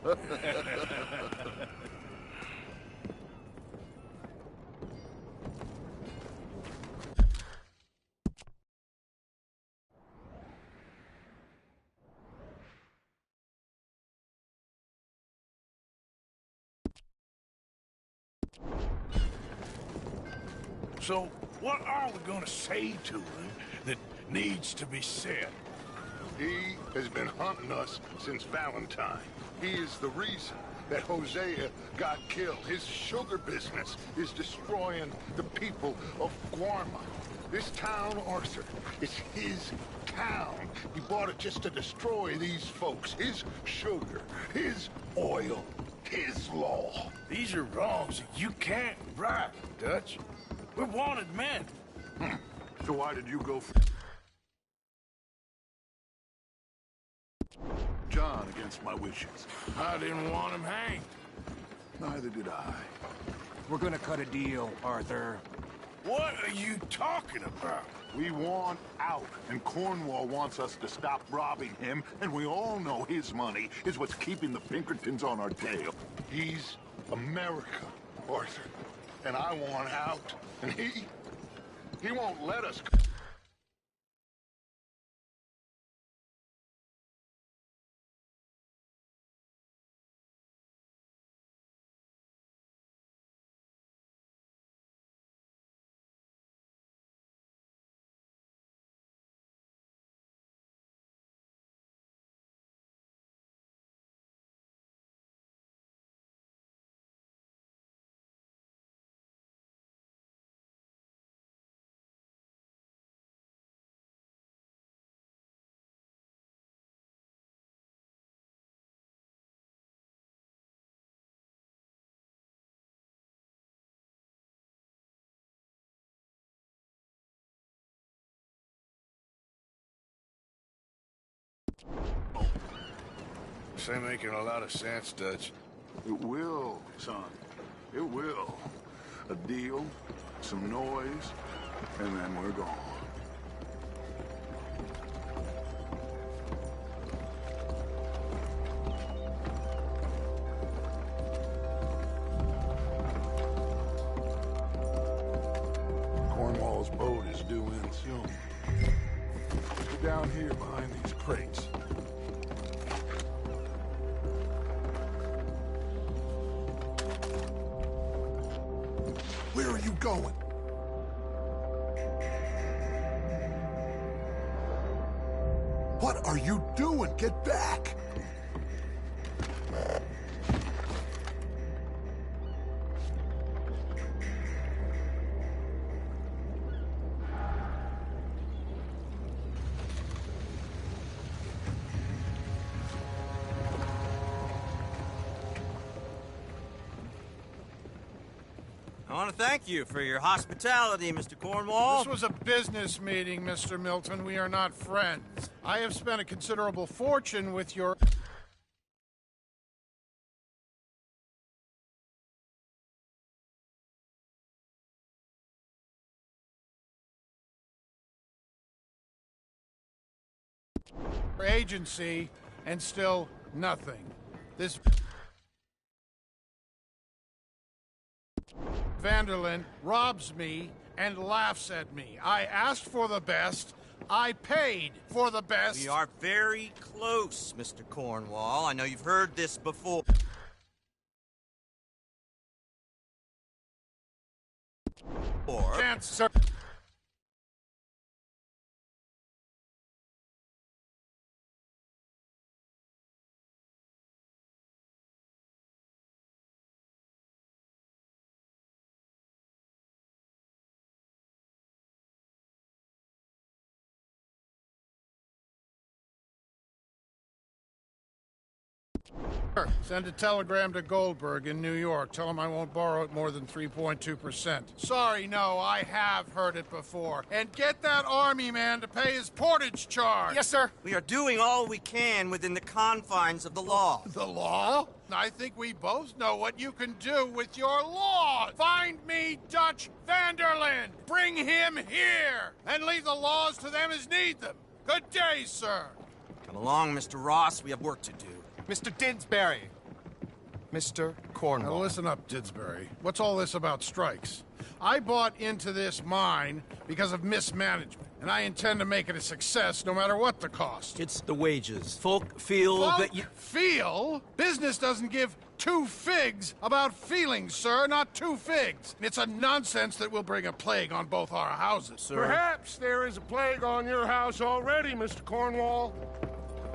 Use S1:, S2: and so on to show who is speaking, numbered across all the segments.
S1: So, what are we gonna say to him that needs to be said?
S2: He has been hunting us since Valentine. He is the reason that Hosea got killed. His sugar business is destroying the people of Guarma. This town, Arthur, is his town. He bought it just to destroy these folks. His sugar, his oil, his law.
S1: These are wrongs that you can't right, Dutch. We're wanted men.
S2: So why did you go for John against my wishes?
S1: I didn't want him hanged.
S2: Neither did I.
S3: We're gonna cut a deal, Arthur.
S1: What are you talking about?
S2: We want out, and Cornwall wants us to stop robbing him, and we all know his money is what's keeping the Pinkertons on our tail. He's America, Arthur, and I want out, and he won't let us.
S1: This ain't making a lot of sense, Dutch.
S2: It will, son. It will. A deal, some noise, and then we're gone. Cornwall's boat is due in soon. Get down here behind these crates. Where are you going? What are you doing? Get back!
S4: I want to thank you for your hospitality, Mr. Cornwall.
S5: This was a business meeting, Mr. Milton. We are not friends. I have spent a considerable fortune with your... agency, and still nothing. This... Vanderlyn robs me and laughs at me. I asked for the best. I paid for the best.
S4: We are very close, Mr. Cornwall. I know you've heard this before.
S5: Chance, sir. Send a telegram to Goldberg in New York. Tell him I won't borrow it more than 3.2%. Sorry, no, I have heard it before. And get that army man to pay his portage charge.
S3: Yes, sir.
S4: We are doing all we can within the confines of the law.
S5: The law? I think we both know what you can do with your law. Find me Dutch Vanderlyn. Bring him here. And leave the laws to them as need them. Good day, sir.
S4: Come along, Mr. Ross. We have work to do.
S3: Mr. Dinsbury,
S4: Mr.
S5: Now
S4: Cornwall.
S5: listen up, Didsbury. What's all this about strikes? I bought into this mine because of mismanagement, and I intend to make it a success no matter what the cost.
S6: It's the wages. Folk feel that you...
S5: Feel? Business doesn't give two figs about feelings, sir, not two figs. It's a nonsense that will bring a plague on both our houses.
S6: Sir.
S2: Perhaps there is a plague on your house already, Mr. Cornwall.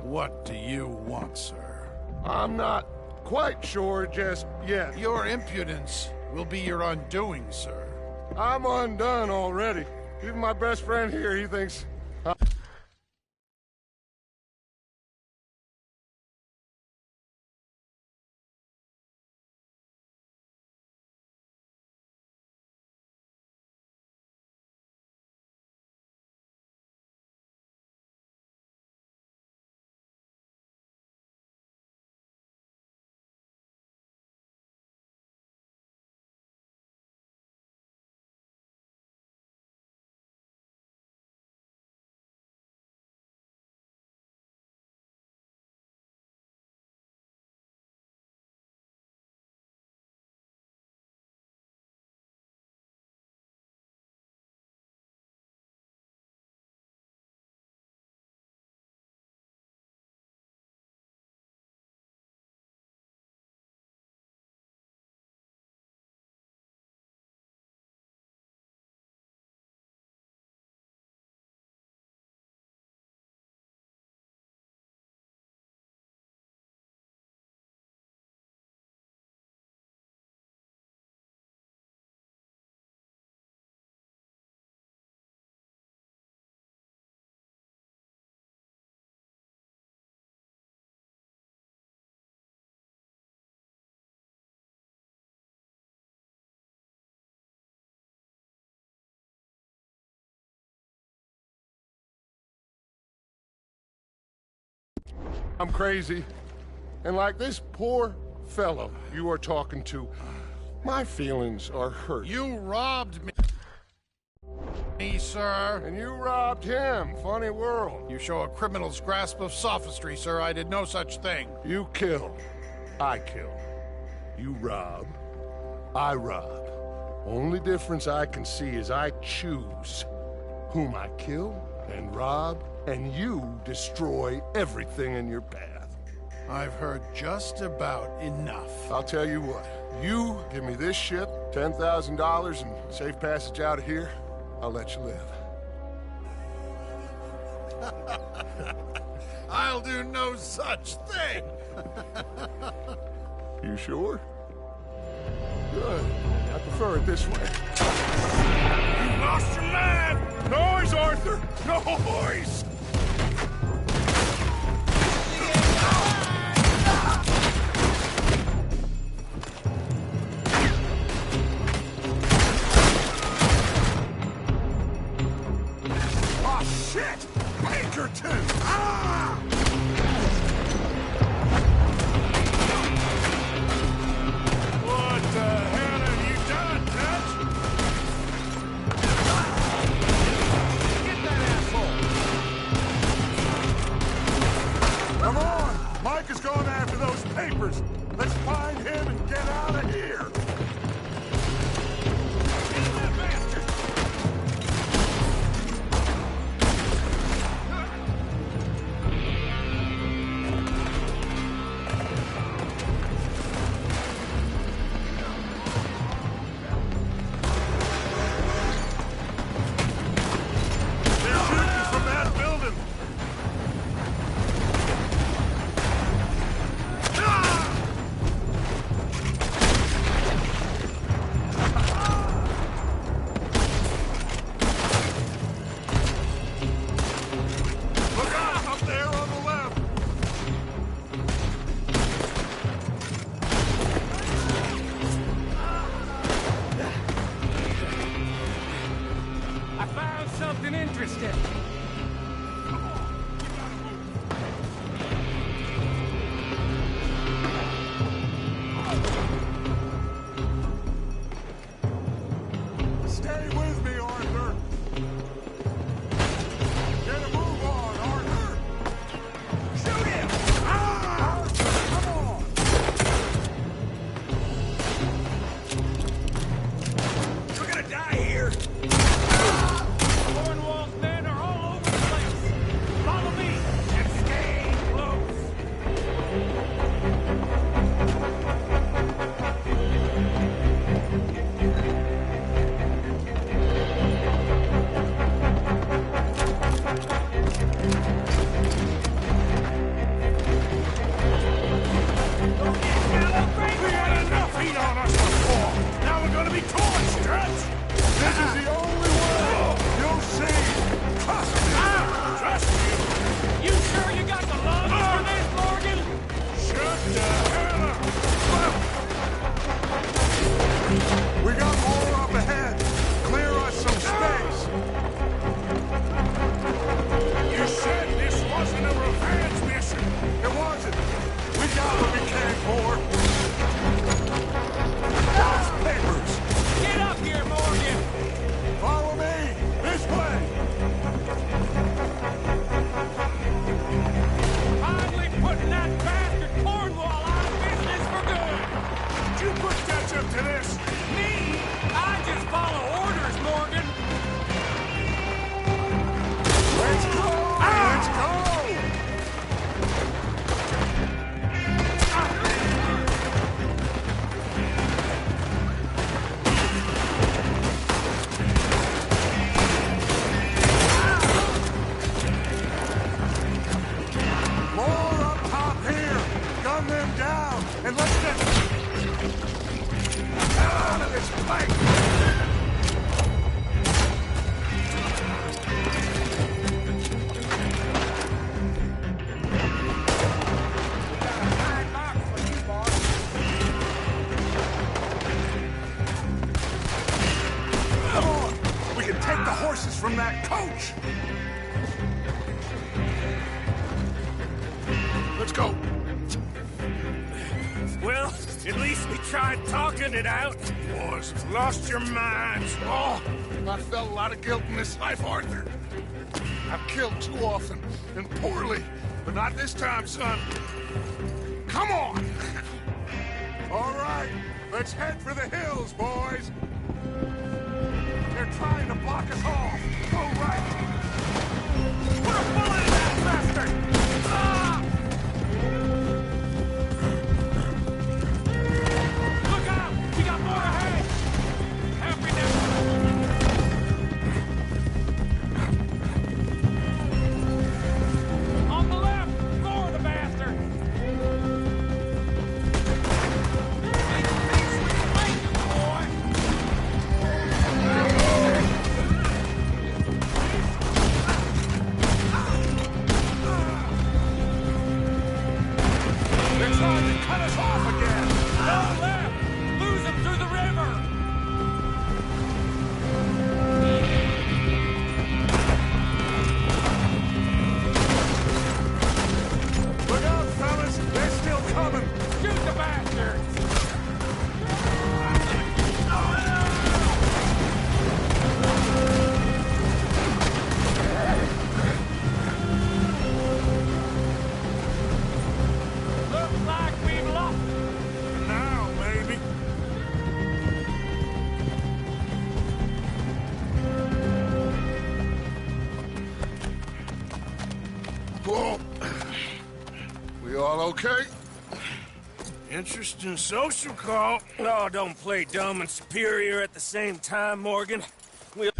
S5: What do you want, sir?
S2: I'm not quite sure just yet.
S5: Your impudence will be your undoing, sir.
S2: I'm undone already. Even my best friend here, he thinks... I'm crazy. And like this poor fellow you are talking to, my feelings are hurt.
S5: You robbed me, sir.
S2: And you robbed him. Funny world.
S5: You show a criminal's grasp of sophistry, sir. I did no such thing.
S2: You kill. I kill. You rob. I rob. Only difference I can see is I choose whom I kill and rob, and you destroy everything in your path.
S5: I've heard just about enough.
S2: I'll tell you what. You give me this ship, $10,000, and safe passage out of here, I'll let you live.
S5: I'll do no such thing.
S2: You sure? Good. I prefer it this way.
S1: You lost your man!
S2: Noise, Arthur! Noise!
S1: Oh, shit! Pinkerton! Ah! What the hell have you done, Dutch? Get that asshole!
S2: Come on! Mike is going after those papers. Let's find him and get out of here.
S1: Get that bastard!
S2: They're shooting from that building.
S1: We had enough heat on us before. Now we're gonna be torched, Dutch.
S2: This is the only way. You'll see. Trust me.
S1: Trust you.
S7: You sure you got the lungs for this, Morgan?
S1: Shut the hell up.
S2: We got more up ahead. Clear us some space.
S1: You said this wasn't a revenge mission.
S2: It wasn't. We got what we came for. Those papers.
S7: Get up here, Morgan!
S2: Follow me. This way.
S7: Finally putting that bastard Cornwall out of business for good!
S1: Did you put Dutch up to this?
S7: Me? I just follow orders, Morgan!
S2: Let's go. Let's go. More up top here. Gun them down, and let's get out of this place. Come on, we can take the horses from that coach. Let's go.
S1: Well, at least we tried talking it out. Boys, you've lost your minds.
S2: Oh, I felt a lot of guilt in this life, Arthur. I've killed too often and poorly, but not this time, son. Come on! All right, let's head for the hills, boys. They're trying to block us off. Go right. Put a bullet in that bastard! Ah!
S7: Look out! We got more ahead! Happy now! On the left! Gore the bastard! Thank you, boy!
S2: They're trying to cut us off again!
S7: Go left! Lose them through the river!
S2: Look out, fellas! They're still coming!
S7: Shoot the bastard! Looks like we've lost them.
S1: Now, maybe.
S2: Whoa. We all okay?
S1: Interesting social call. Oh, don't play dumb and superior at the same time, Morgan. We...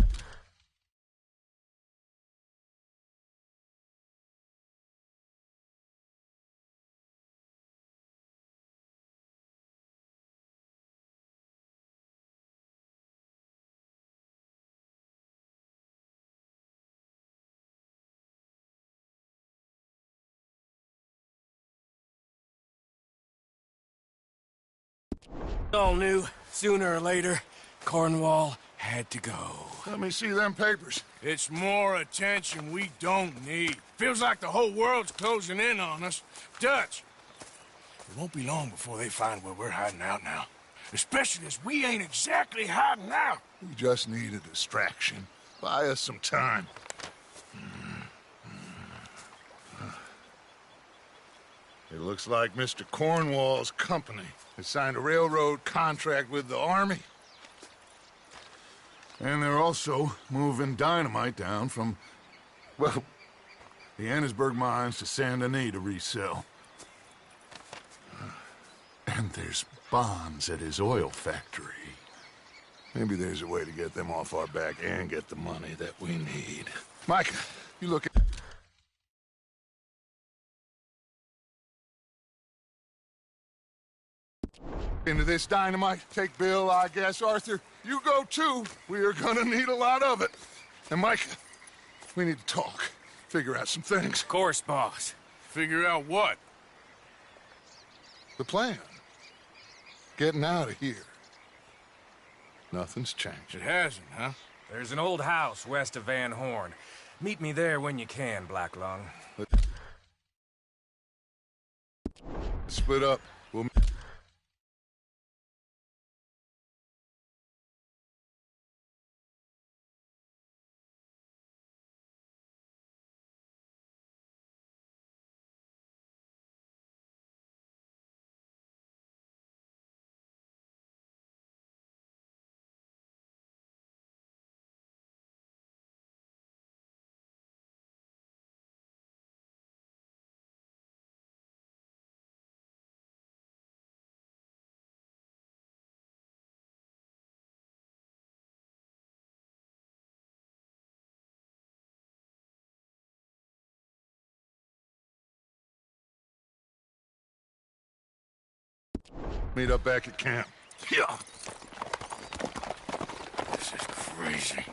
S1: all knew, sooner or later, Cornwall had to go.
S2: Let me see them papers.
S1: It's more attention we don't need. Feels like the whole world's closing in on us. Dutch, it won't be long before they find where we're hiding out now. Especially as we ain't exactly hiding out.
S2: We just need a distraction. Buy us some time. It looks like Mr. Cornwall's company has signed a railroad contract with the Army. And they're also moving dynamite down from, well, the Annesburg mines to Saint Denis to resell. And there's bonds at his oil factory. Maybe there's a way to get them off our back and get the money that we need. Mike, you look at... into this dynamite. Take Bill, I guess. Arthur, you go too. We are gonna need a lot of it. And Micah, we need to talk. Figure out some things.
S3: Of course, boss.
S1: Figure out what?
S2: The plan. Getting out of here. Nothing's changed.
S1: It hasn't, huh?
S3: There's an old house west of Van Horn. Meet me there when you can, Black Lung.
S2: Split up. We'll... Meet up back at camp.
S1: Yeah. This is crazy.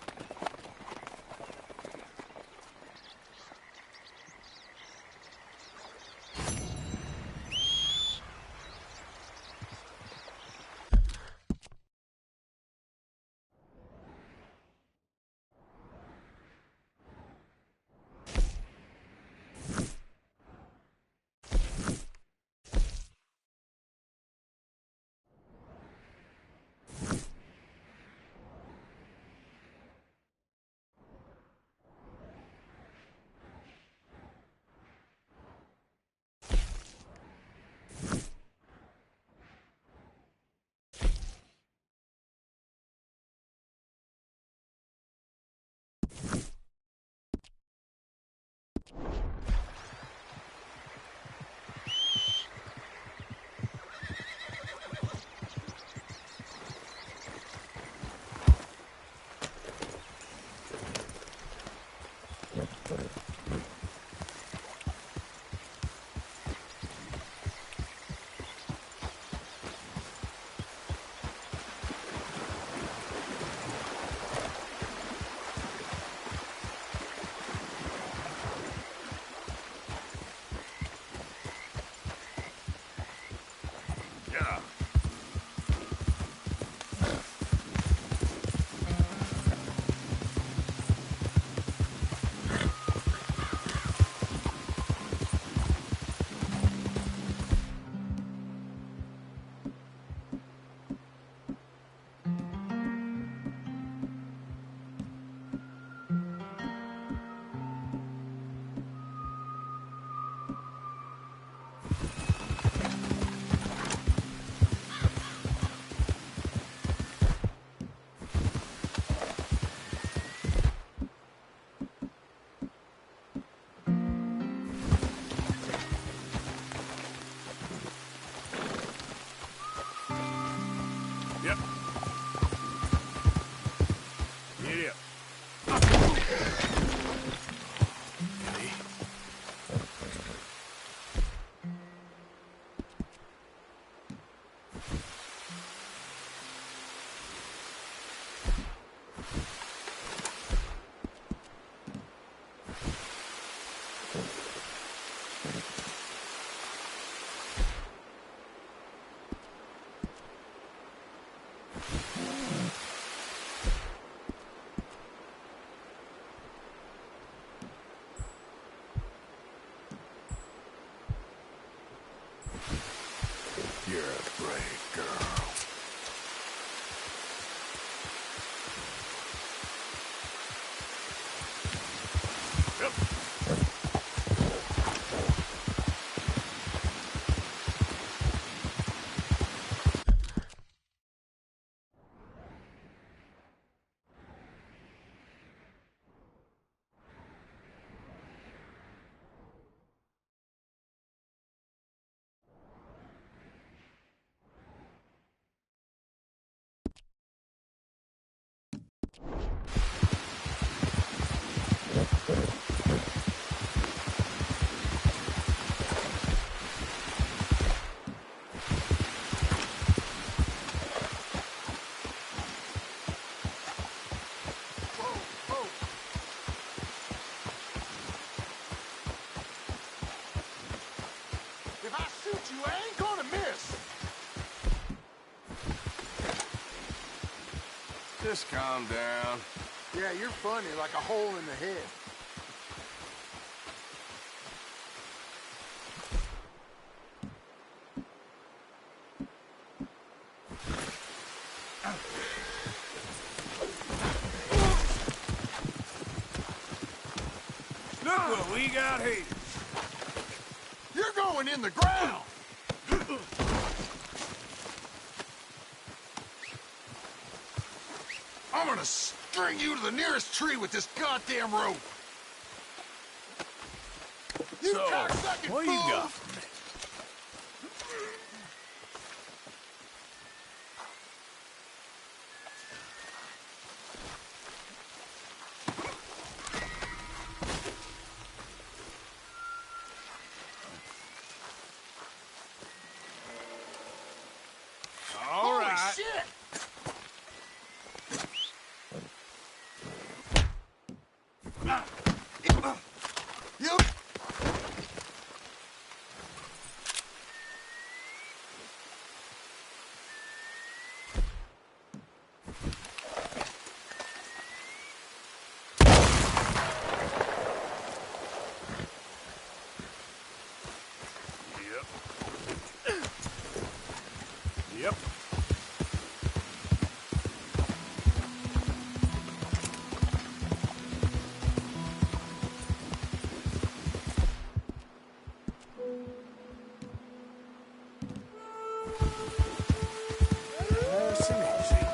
S1: Yep. Idiot. You're a brave girl. Just calm down.
S5: Yeah, you're funny, like a hole in the head.
S1: Look what we got here.
S5: You're going in the ground! I'm gonna string you to the nearest tree with this goddamn rope! You
S1: So,
S5: cocksucking
S1: what you
S5: fool!
S1: got for me? All
S5: Holy
S1: right.
S5: shit! You...
S1: Yep. Nice and easy.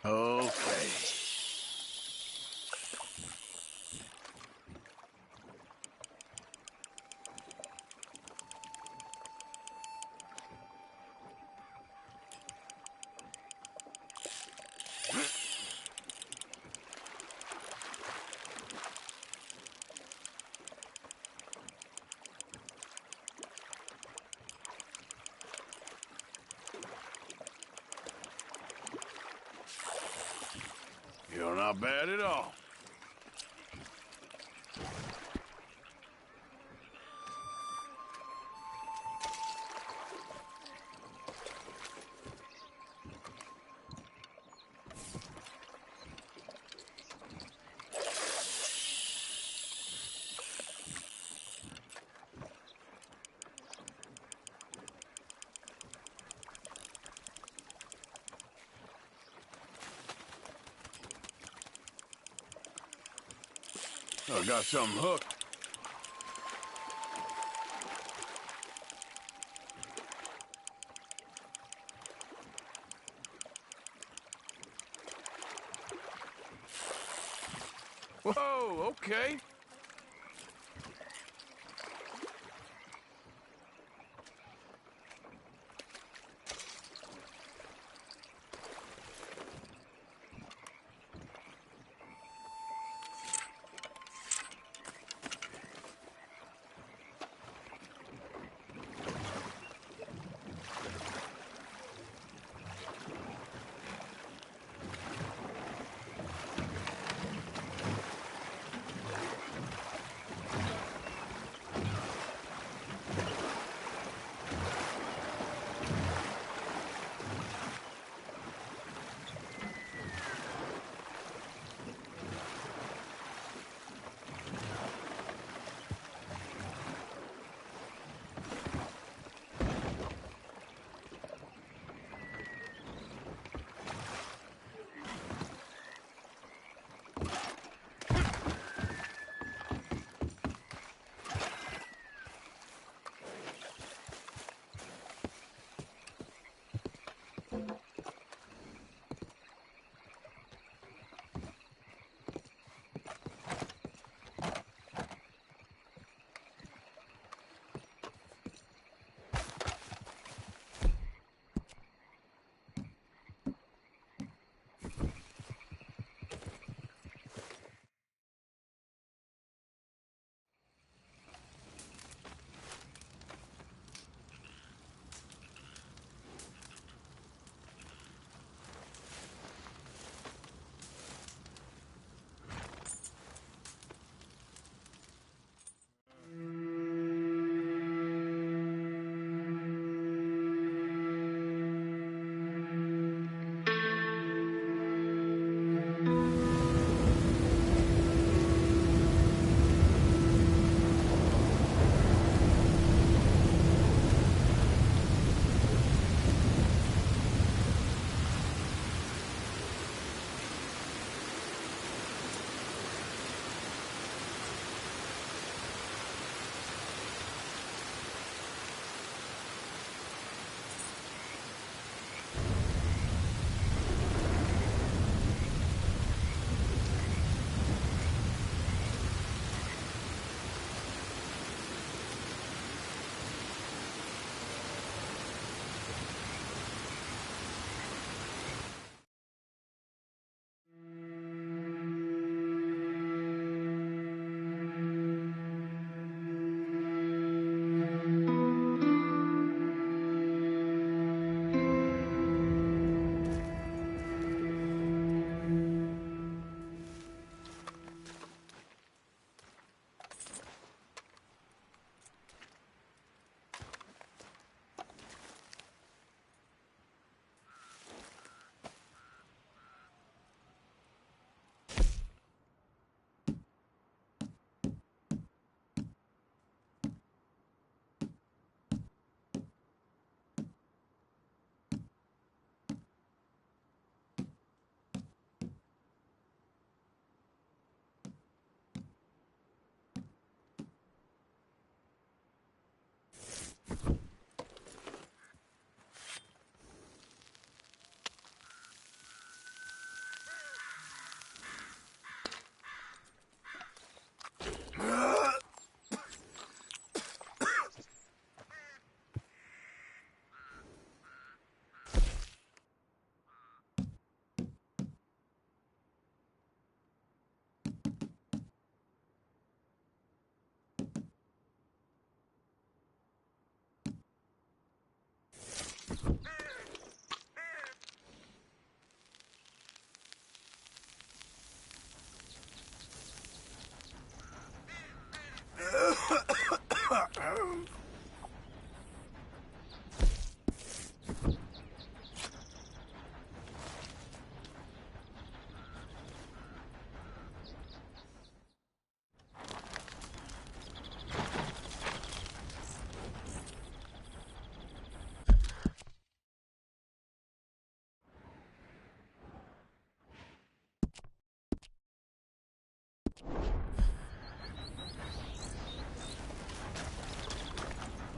S2: Okay. You're not bad at all. I got something hooked. Whoa, okay.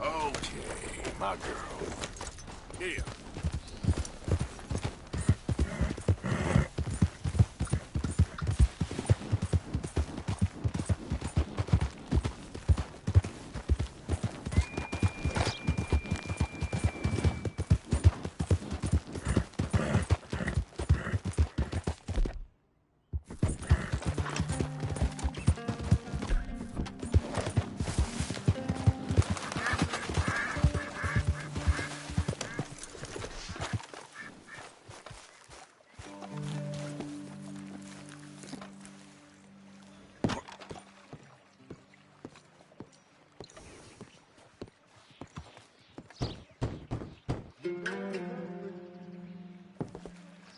S1: Okay, my girl. Here.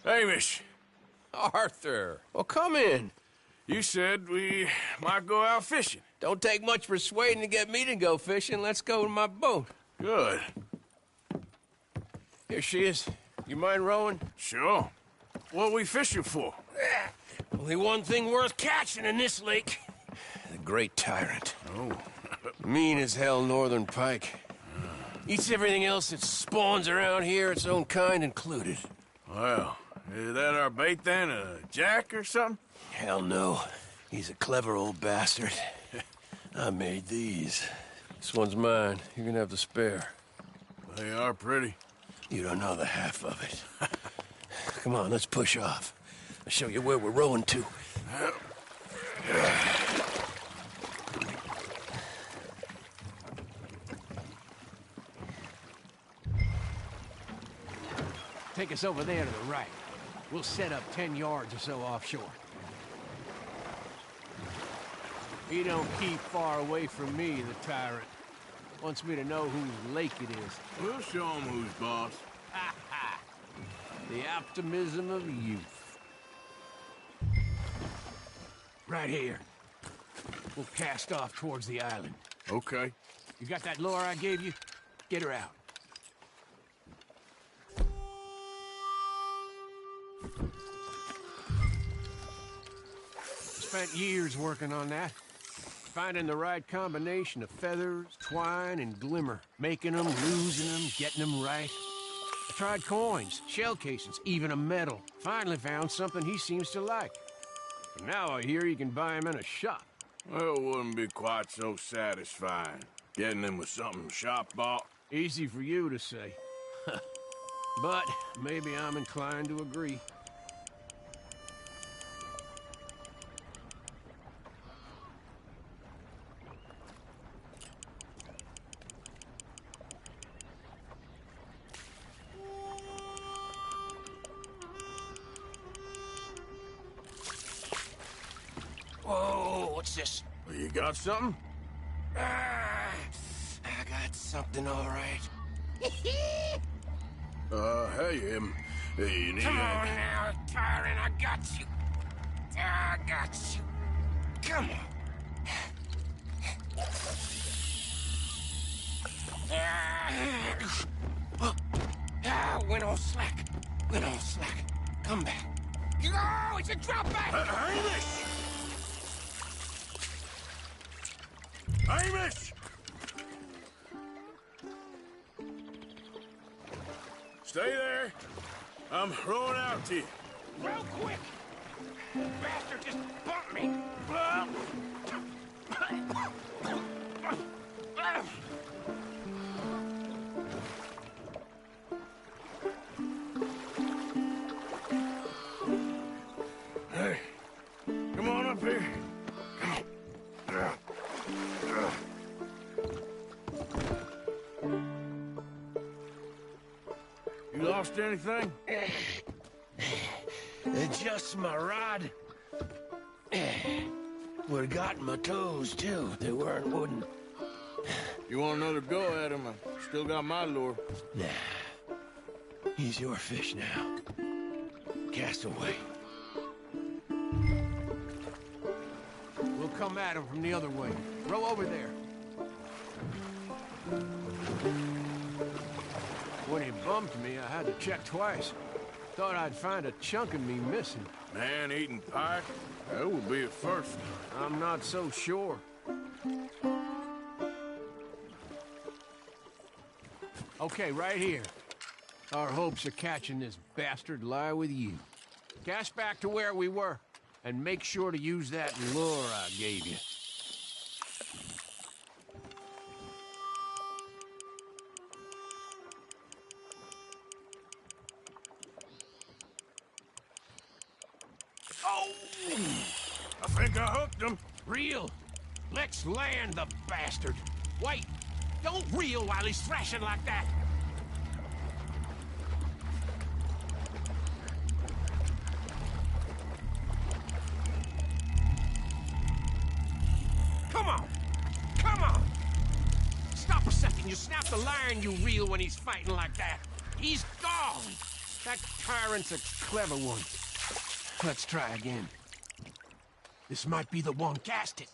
S1: Hamish,
S8: Arthur, well, come in.
S1: you said we might go out fishing.
S8: Don't take much persuading to get me to go fishing. Let's go to my boat.
S1: Good.
S8: Here she is. You mind rowing?
S1: Sure. What are we fishing for?
S8: Only one thing worth catching in this lake. The Great Tyrant.
S1: Oh.
S8: Mean as hell northern pike. Eats everything else that spawns around here, its own kind included.
S1: Well, is that our bait then? A jack or something?
S8: Hell no. He's a clever old bastard. I made these. This one's mine. You're gonna have the spare.
S1: They are pretty.
S8: You don't know the half of it. Come on, let's push off. I'll show you where we're rowing to.
S9: Take us over there to the right. We'll set up 10 yards or so offshore. He don't keep far away from me, the tyrant. Wants me to know whose lake it is.
S1: We'll show him who's boss.
S9: Ha ha! The optimism of youth. Right here. We'll cast off towards the island.
S1: Okay.
S9: You got that lure I gave you? Get her out. Spent years working on that. Finding the right combination of feathers, twine, and glimmer. Making them, losing them, getting them right. I tried coins, shell casings, even a medal. Finally found something he seems to like. And now I hear you can buy him in a shop.
S1: Well, it wouldn't be quite so satisfying. Getting them with something shop bought.
S9: Easy for you to say. But maybe I'm inclined to agree. Whoa, what's this?
S1: Well, you got something?
S8: I got something all right.
S1: Hey, you need
S8: Come on now, tyrant, I got you. I got you. Come on. Went all slack. Went all slack. Come back. Oh, it's a drop back!
S1: Hamish! Hamish! Stay there. I'm rowing out to you.
S9: Real quick! Bastard just bumped me!
S1: Hey, come on up here. Come on. Lost anything?
S8: Just my rod. Would've gotten my toes, too. They weren't wooden.
S1: You want another go at him? I still got my lure.
S8: Nah. He's your fish now. Cast away.
S9: We'll come at him from the other way. Row over there. When he bumped me, I had to check twice. Thought I'd find a chunk of me missing.
S1: Man-eating pike? That would be a first.
S9: I'm not so sure. Okay, right here. Our hopes of catching this bastard lie with you. Cast back to where we were, and make sure to use that lure I gave you.
S1: Oh! I think I hooked him.
S9: Reel! Let's land the bastard! Wait! Don't reel while he's thrashing like that! Come on! Come on! Stop a second. You snap the line, you reel when he's fighting like that. He's gone! That tyrant's a clever one. Let's try again. This might be the one. Cast it.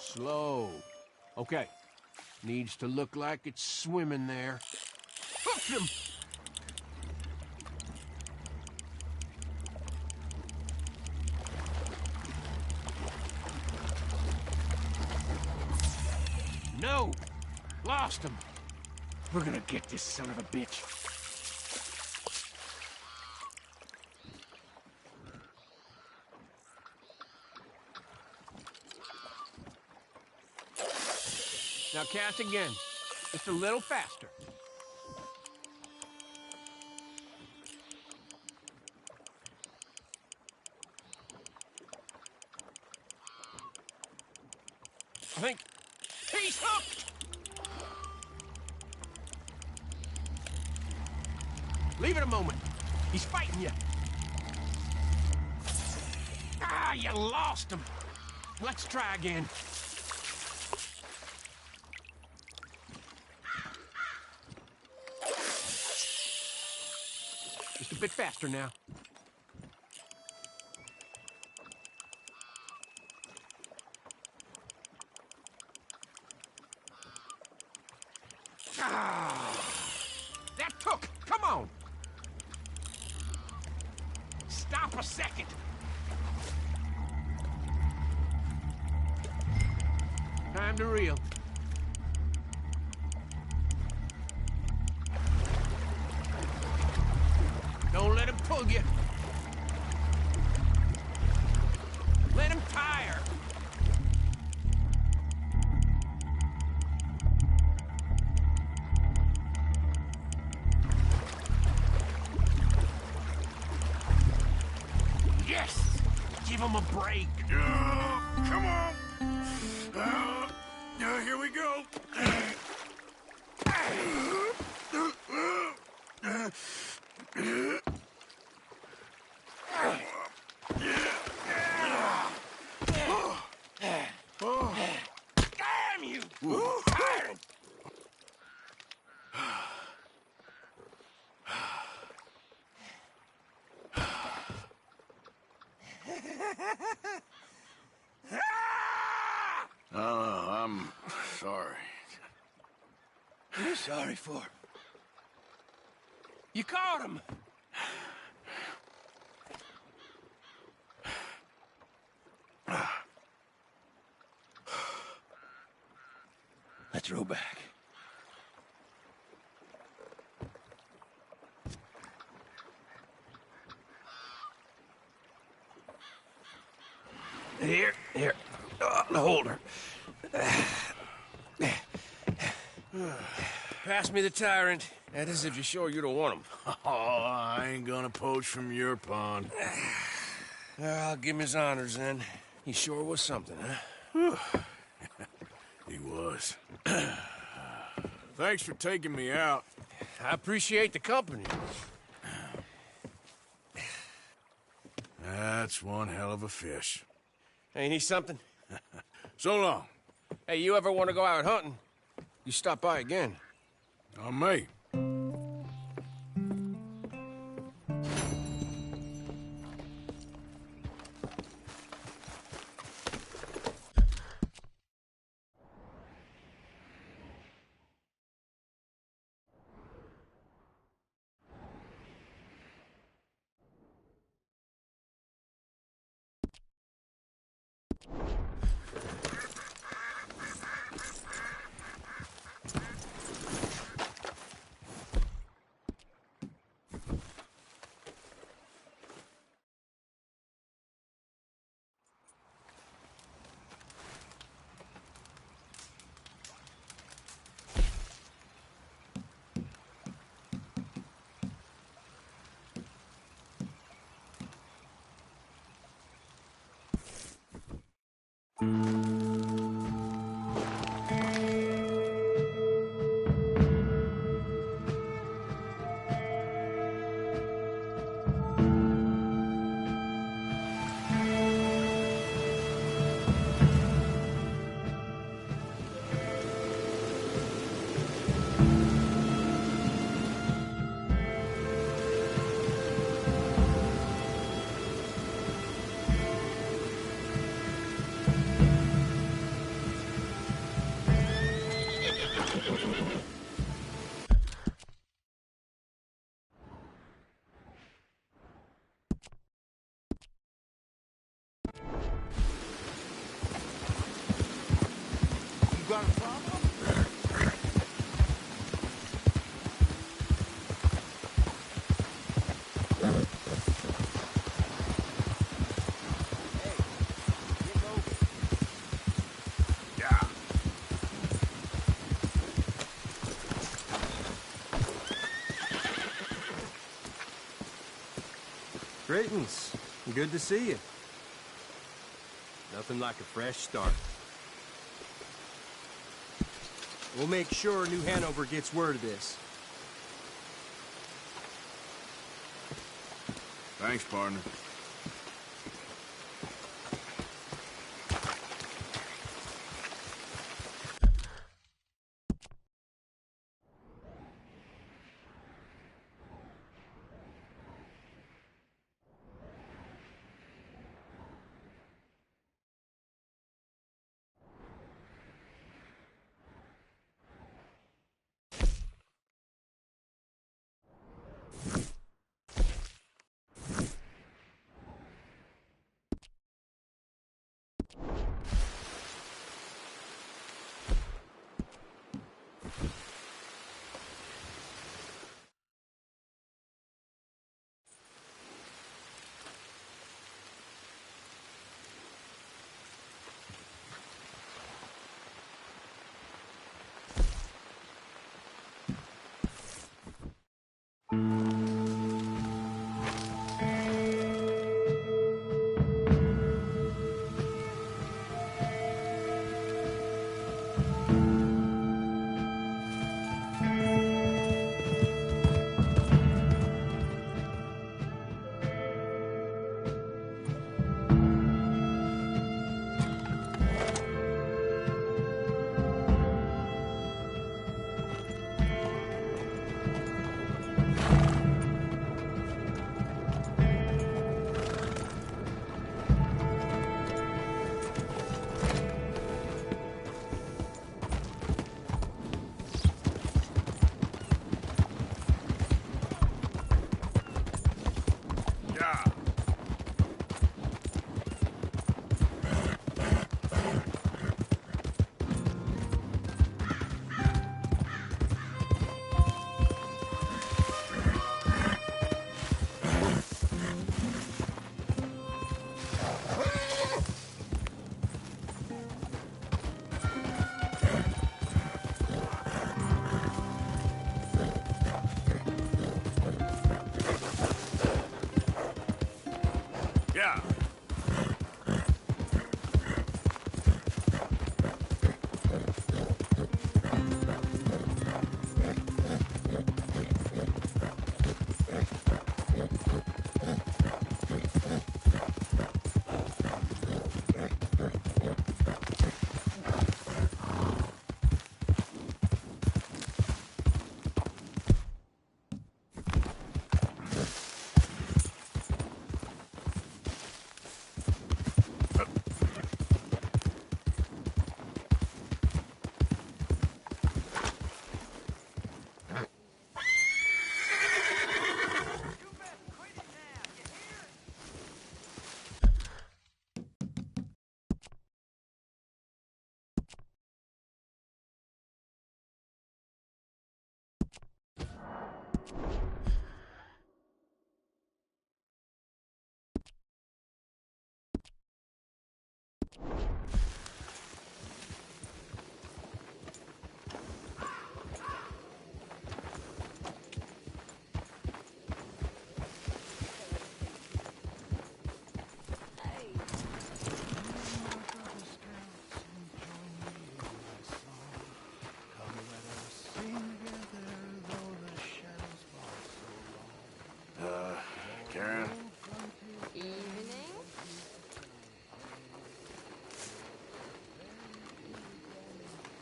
S9: Slow. Okay. Needs to look like it's swimming there. Hooked him! No! Lost him! We're gonna get this son of a bitch. Now cast again. Just a little faster. I think he's hooked! Leave it a moment. He's fighting you. Ah, you lost him. Let's try again. Just a bit faster now. Ah, that took. Come on. Stop a second. Time to reel. Don't let him pull you. Let him tire. Yes! Give him a break.
S1: Come on. Here we go.
S9: Damn you! Tyrant!
S2: I'm sorry.
S8: What are you sorry for?
S9: You caught him!
S8: Let's row back. Here. The holder. Pass me the tyrant. That is if you're sure you don't want him.
S1: Oh, I ain't gonna poach from your pond.
S8: I'll give him his honors then. He sure was something, huh?
S1: He was. Thanks for taking me out.
S8: I appreciate the company.
S1: That's one hell of a fish.
S8: Ain't he something?
S1: So long.
S8: Hey, you ever want to go out hunting? You stop by again.
S1: On me.
S2: Got a problem?
S1: Yeah.
S6: Greetings. Good to see you. Nothing like a fresh start. We'll make sure New Hanover gets word of this.
S1: Thanks, partner.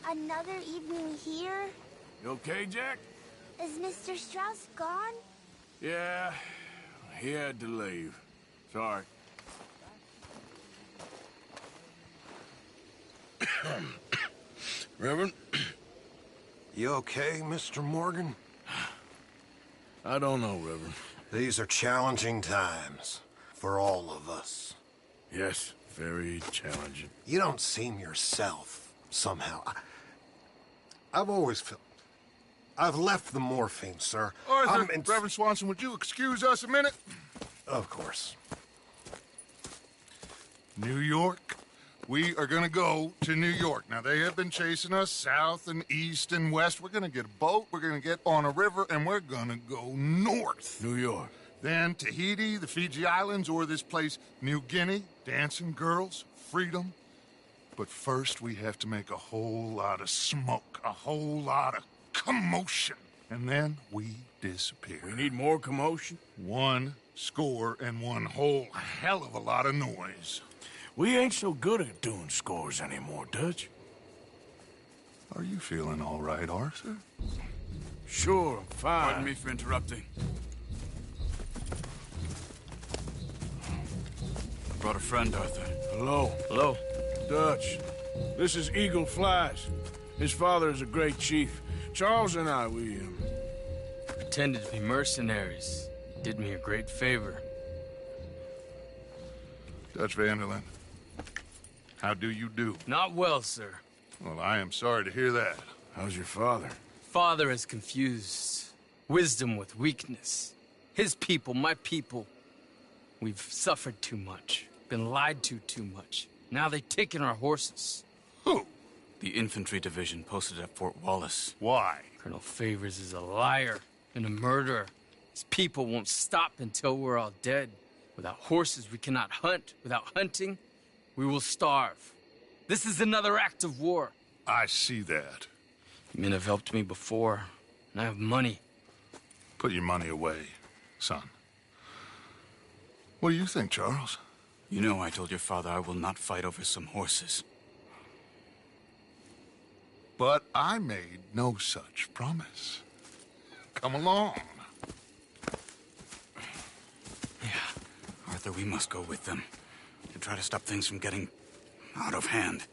S10: Another evening here?
S1: You okay, Jack?
S10: Is Mr. Strauss gone?
S1: Yeah, he had to leave. Sorry. Reverend?
S11: You okay, Mr. Morgan?
S1: I don't know, Reverend.
S11: These are challenging times for all of us.
S1: Yes, very challenging.
S11: You don't seem yourself, somehow. I've always felt... I've left the morphine, sir.
S2: Arthur, Reverend Swanson, would you excuse us a minute?
S11: Of course.
S2: New York. We are gonna go to New York. Now, they have been chasing us south and east and west. We're gonna get a boat, we're gonna get on a river, and we're gonna go north.
S1: New York.
S2: Then Tahiti, the Fiji Islands, or this place, New Guinea, dancing girls, freedom. But first, we have to make a whole lot of smoke, a whole lot of commotion. And then we disappear.
S1: We need more commotion?
S2: 1 score and 1 whole hell of a lot of noise.
S1: We ain't so good at doing scores anymore, Dutch.
S2: Are you feeling all right, Arthur?
S1: Sure, I'm fine.
S12: Pardon me for interrupting. I brought a friend, Arthur.
S1: Hello.
S12: Hello.
S1: Dutch. This is Eagle Flies. His father is a great chief. Charles and I, we
S13: pretended to be mercenaries. Did me a great favor.
S2: Dutch van der Linde. How do you do?
S13: Not well, sir.
S2: Well, I am sorry to hear that.
S1: How's your father?
S13: Father has confused wisdom with weakness. His people, my people. We've suffered too much. Been lied to too much. Now they've taken our horses.
S2: Who?
S12: The infantry division posted at Fort Wallace.
S2: Why?
S13: Colonel Favors is a liar and a murderer. His people won't stop until we're all dead. Without horses, we cannot hunt. Without hunting, we will starve. This is another act of war.
S2: I see that.
S13: Men have helped me before, and I have money.
S2: Put your money away, son. What do you think, Charles?
S12: You know I told your father I will not fight over some horses.
S2: But I made no such promise. Come along.
S12: Yeah, Arthur, we must go with them to try to stop things from getting out of hand.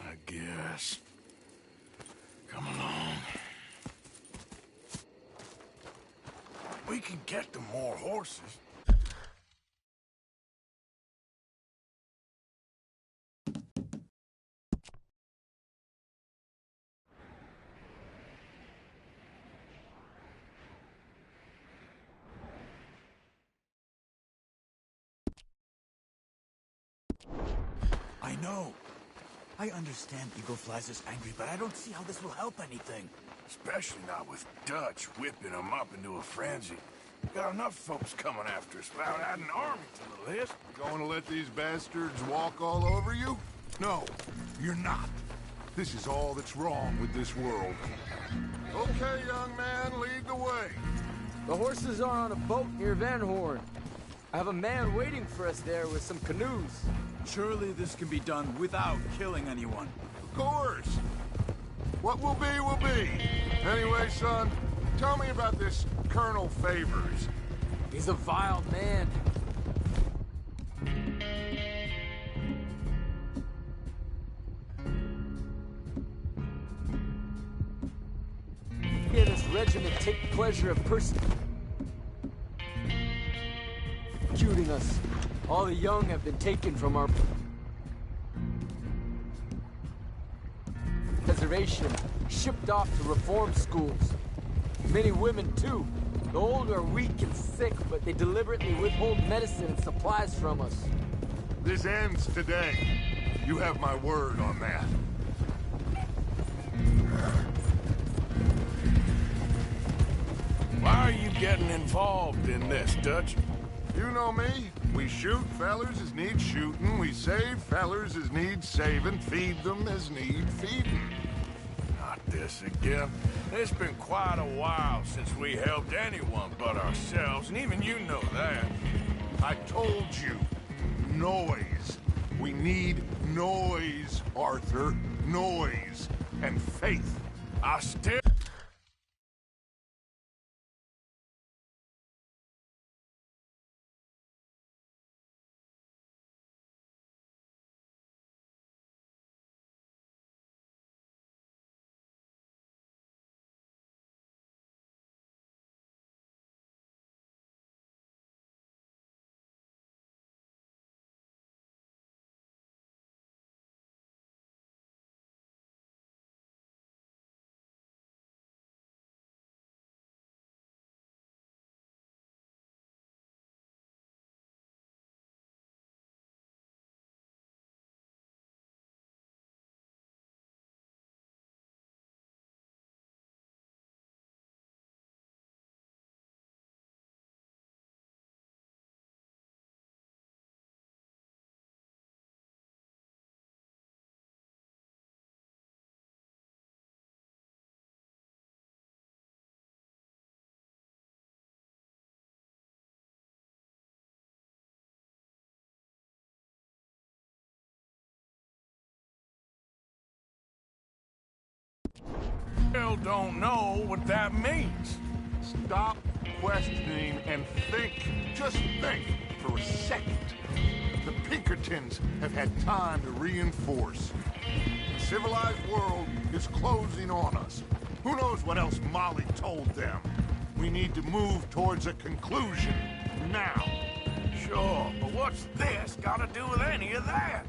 S1: I guess. Come along. We can get them more horses.
S14: I know. I understand Eagle Flies is angry, but I don't see how this will help anything.
S1: Especially not with Dutch whipping them up into a frenzy. Got enough folks coming after us without adding an army to the list.
S2: You going to let these bastards walk all over you? No, you're not. This is all that's wrong with this world. Okay, young man, lead the way.
S13: The horses are on a boat near Van Horn. I have a man waiting for us there with some canoes.
S14: Surely this can be done without killing anyone.
S2: Of course. What will be, will be. Anyway, son, tell me about this Colonel Favors.
S13: He's a vile man. He and his regiment take pleasure of persecuting us. All the young have been taken from our preservation, shipped off to reform schools. Many women, too. The old are weak and sick, but they deliberately withhold medicine and supplies from us.
S2: This ends today. You have my word on that.
S1: Why are you getting involved in this, Dutch?
S2: You know me. We shoot fellers as need shooting. We save fellers as need saving. Feed them as need feeding.
S1: Not this again. It's been quite a while since we helped anyone but ourselves, and even you know that.
S2: I told you. Noise. We need noise, Arthur. Noise. and faith.
S1: I still... Still don't know what that means.
S2: Stop questioning and think. Just think for a second. The Pinkertons have had time to reinforce. The civilized world is closing on us. Who knows what else Molly told them? We need to move towards a conclusion now.
S1: Sure, but what's this got to do with any of that?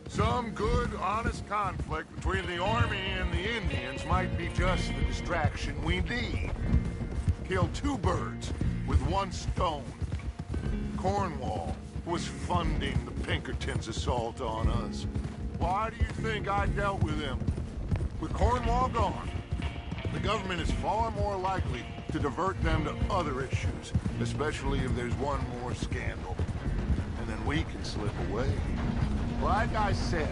S2: Some good, honest conflict between the army and the Indians might be just the distraction we need. Kill two birds with one stone. Cornwall was funding the Pinkertons' assault on us. Why do you think I dealt with him? With Cornwall gone, the government is far more likely to divert them to other issues, especially if there's one more scandal. And then we can slip away. Like I said,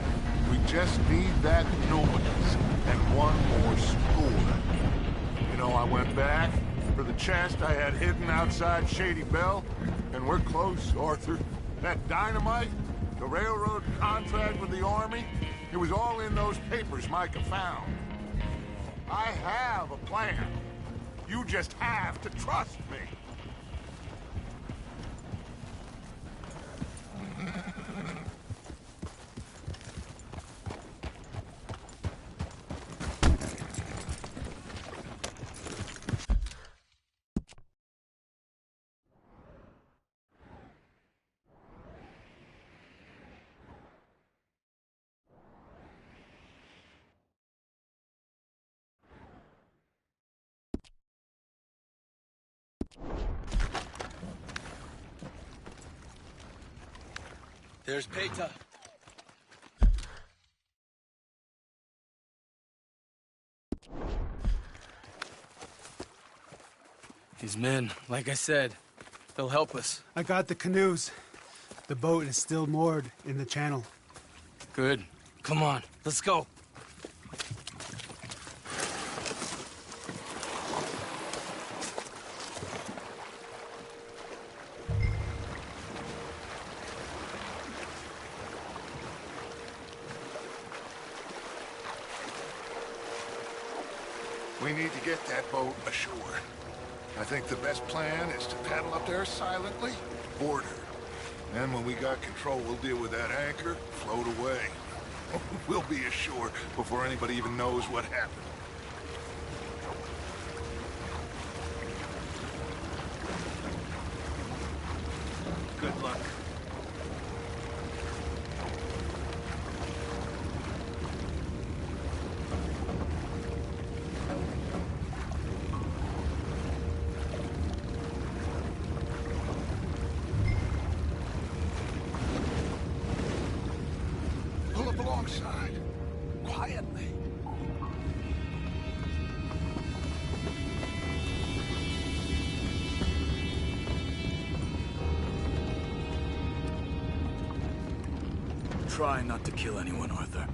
S2: we just need that noise and one more score. You know, I went back for the chest I had hidden outside Shady Belle, and we're close, Arthur. That dynamite, the railroad contract with the army, it was all in those papers Micah found. I have a plan. You just have to trust me.
S13: There's Peta. These men, like I said, they'll help us.
S15: I got the canoes. The boat is still moored in the channel.
S13: Good. Come on, let's go.
S2: We need to get that boat ashore. I think the best plan is to paddle up there silently, board her. Then when we got control, we'll deal with that anchor, float away. We'll be ashore before anybody even knows what happened.
S14: Good luck.
S2: Pull up alongside. Quietly.
S14: Try not to kill anyone, Arthur.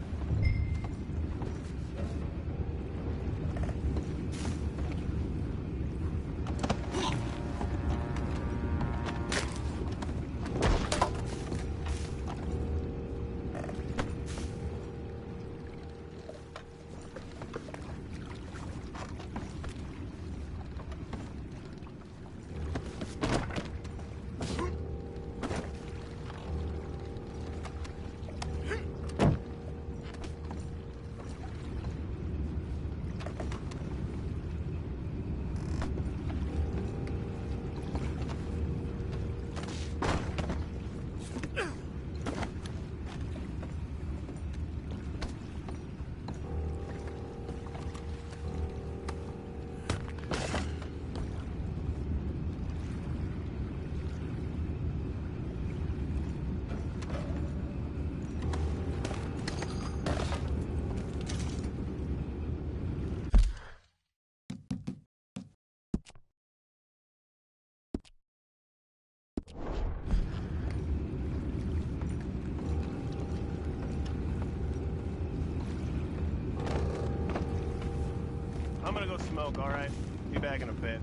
S16: smoke, all right? Be back in a bit.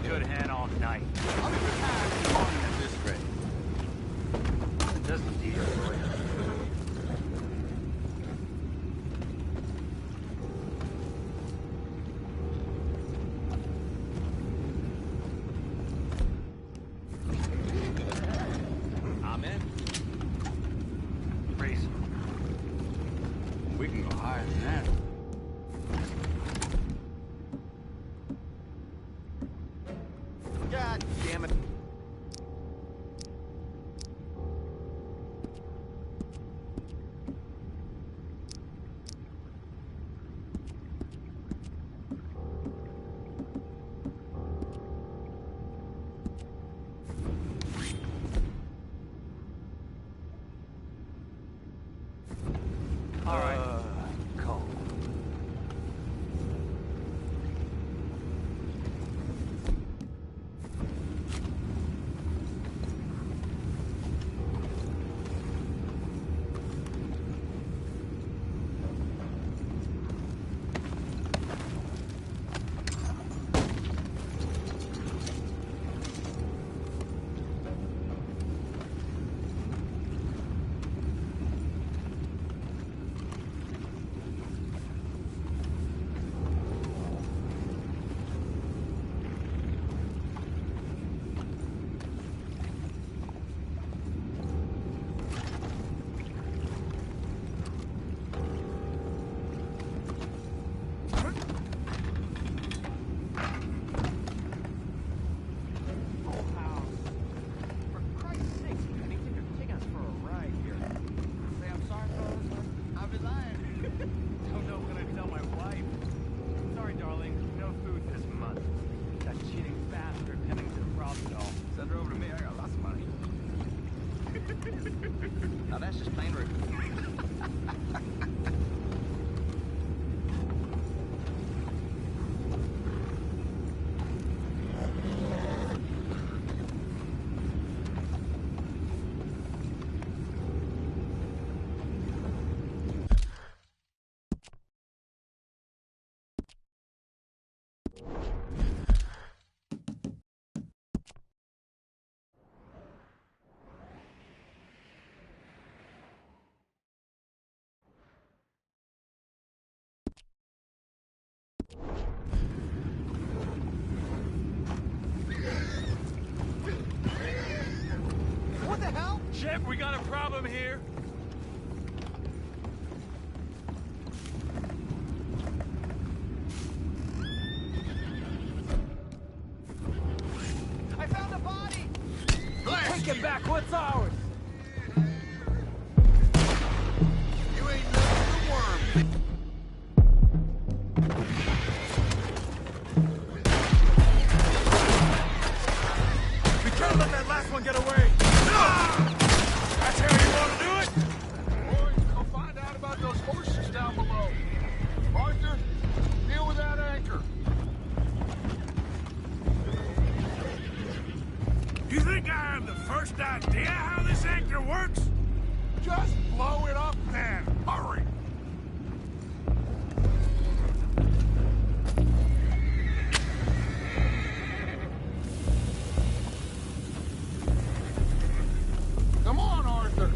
S7: Good hand all night. This is great. It does indeed. I'm in. Reese. We can go higher than that.
S16: God damn it.
S7: All right. Calm.
S14: Now that's just plain rude.
S7: What the hell? Shep, we got a problem here.
S14: I found a body!
S7: Take it back, what's ours?
S2: You ain't nothing but a worm.
S7: We can't let that last one get away. That's how you want to do it?
S2: Boys, go find out about those horses down below. Arthur, deal with that anchor.
S1: You think I have the first idea how this anchor works?
S2: Just blow it up then. Hurry. Come on, Arthur.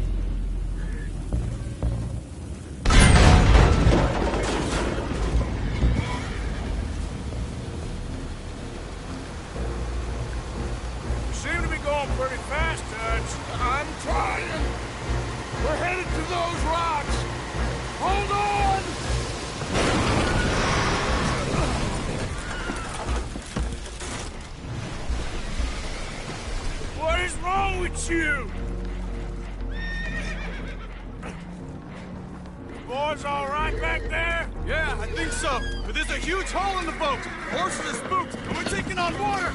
S1: You seem to be going pretty fast, Dutch.
S2: I'm trying. We're headed to those rocks. Hold on!
S1: What is wrong with you? Boys all right back there?
S7: Yeah, I think so. But there's a huge hole in the boat. Horses are spooked, and we're taking on water.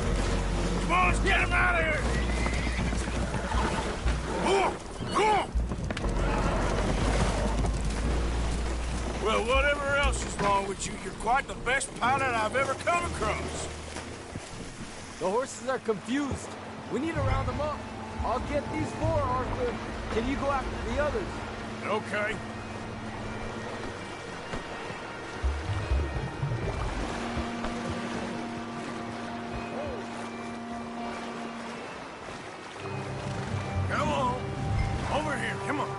S1: Come on, let's get him out of here! Go! Well, whatever else is wrong with you, you're quite the best pilot I've ever come across.
S13: The horses are confused. We need to round them up. I'll get these four, Arthur. Can you go after the others?
S1: Okay. Come on. Over here, come on.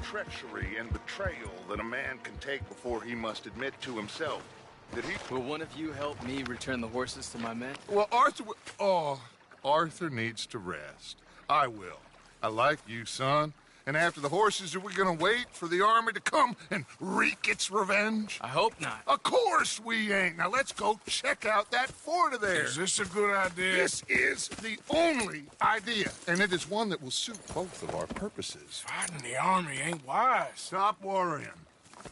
S2: Treachery and betrayal that a man can take before he must admit to himself that he...
S13: Will one of you help me return the horses to my men?
S2: Well, Arthur... Oh, Arthur needs to rest. I will. I like you, son. And after the horses, are we gonna wait for the army to come and wreak its revenge?
S13: I hope not.
S2: Of course we ain't. Now let's go check out that fort of theirs.
S1: Is this a good idea?
S2: This is the only idea, and it is one that will suit both of our purposes.
S1: Fighting the army ain't wise.
S7: Stop worrying.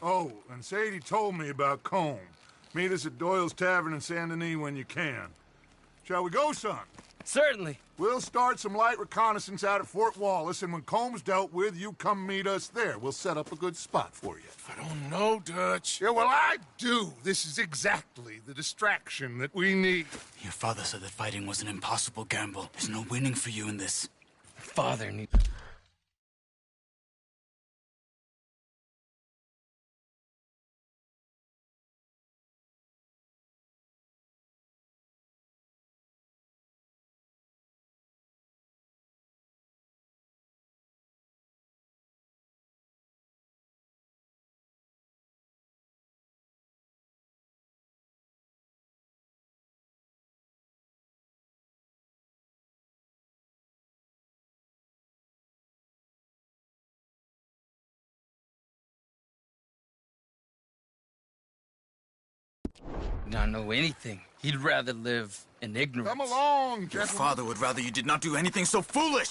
S7: Oh, and Sadie told me about Colm. Meet us at Doyle's Tavern in Saint Denis when you can. Shall we go, son?
S13: Certainly.
S7: We'll start some light reconnaissance out at Fort Wallace, and when Colm's dealt with, you come meet us there. We'll set up a good spot for you.
S1: I don't know, Dutch.
S2: Yeah, well, I do. This is exactly the distraction that we need.
S12: Your father said that fighting was an impossible gamble. There's no winning for you in this.
S13: Father needs... not know anything. He'd rather live in ignorance.
S2: Come along,
S12: Your
S2: gentlemen.
S12: father would rather you did not do anything so foolish.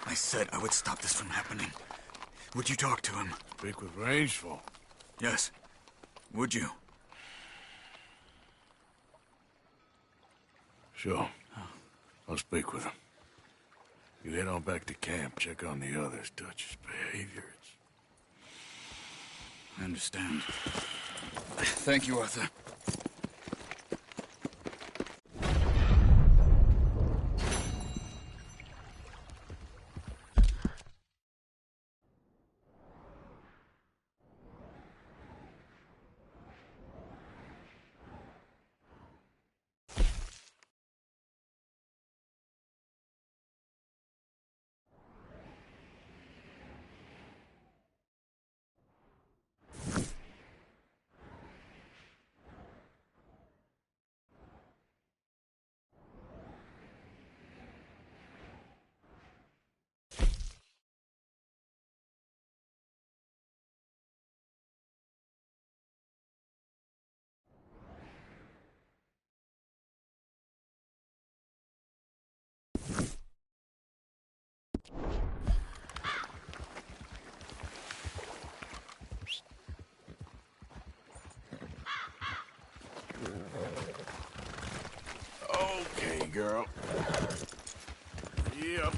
S12: I said I would stop this from happening. Would you talk to him?
S1: Speak with Rangeful.
S12: Yes. Would you?
S1: Sure. I'll speak with him. You head on back to camp, check on the others. Dutch's behavior,
S12: I understand. Thank you, Arthur.
S1: Okay, girl. Yep.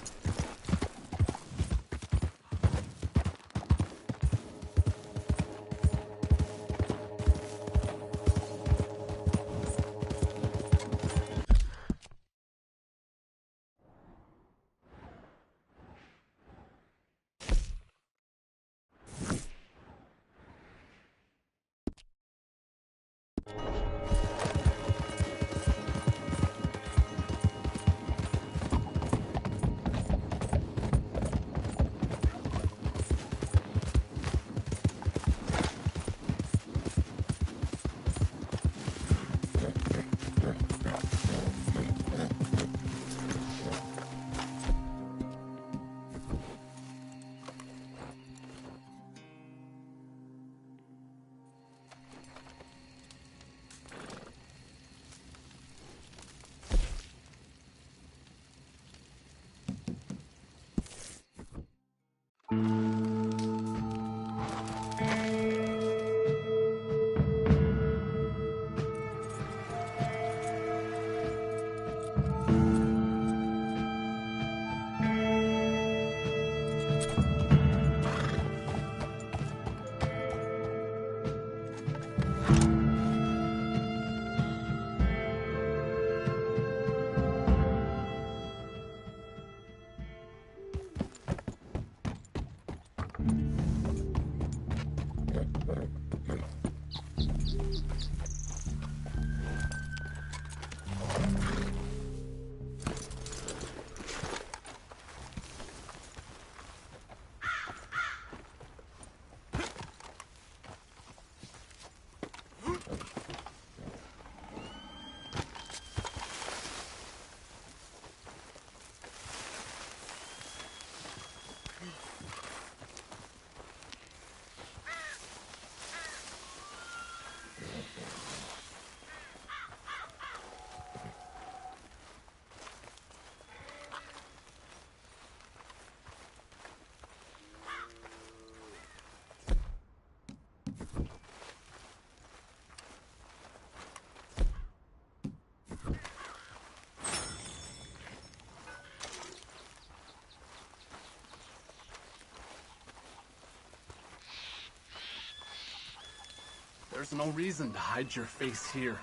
S17: There's no reason to hide your face here.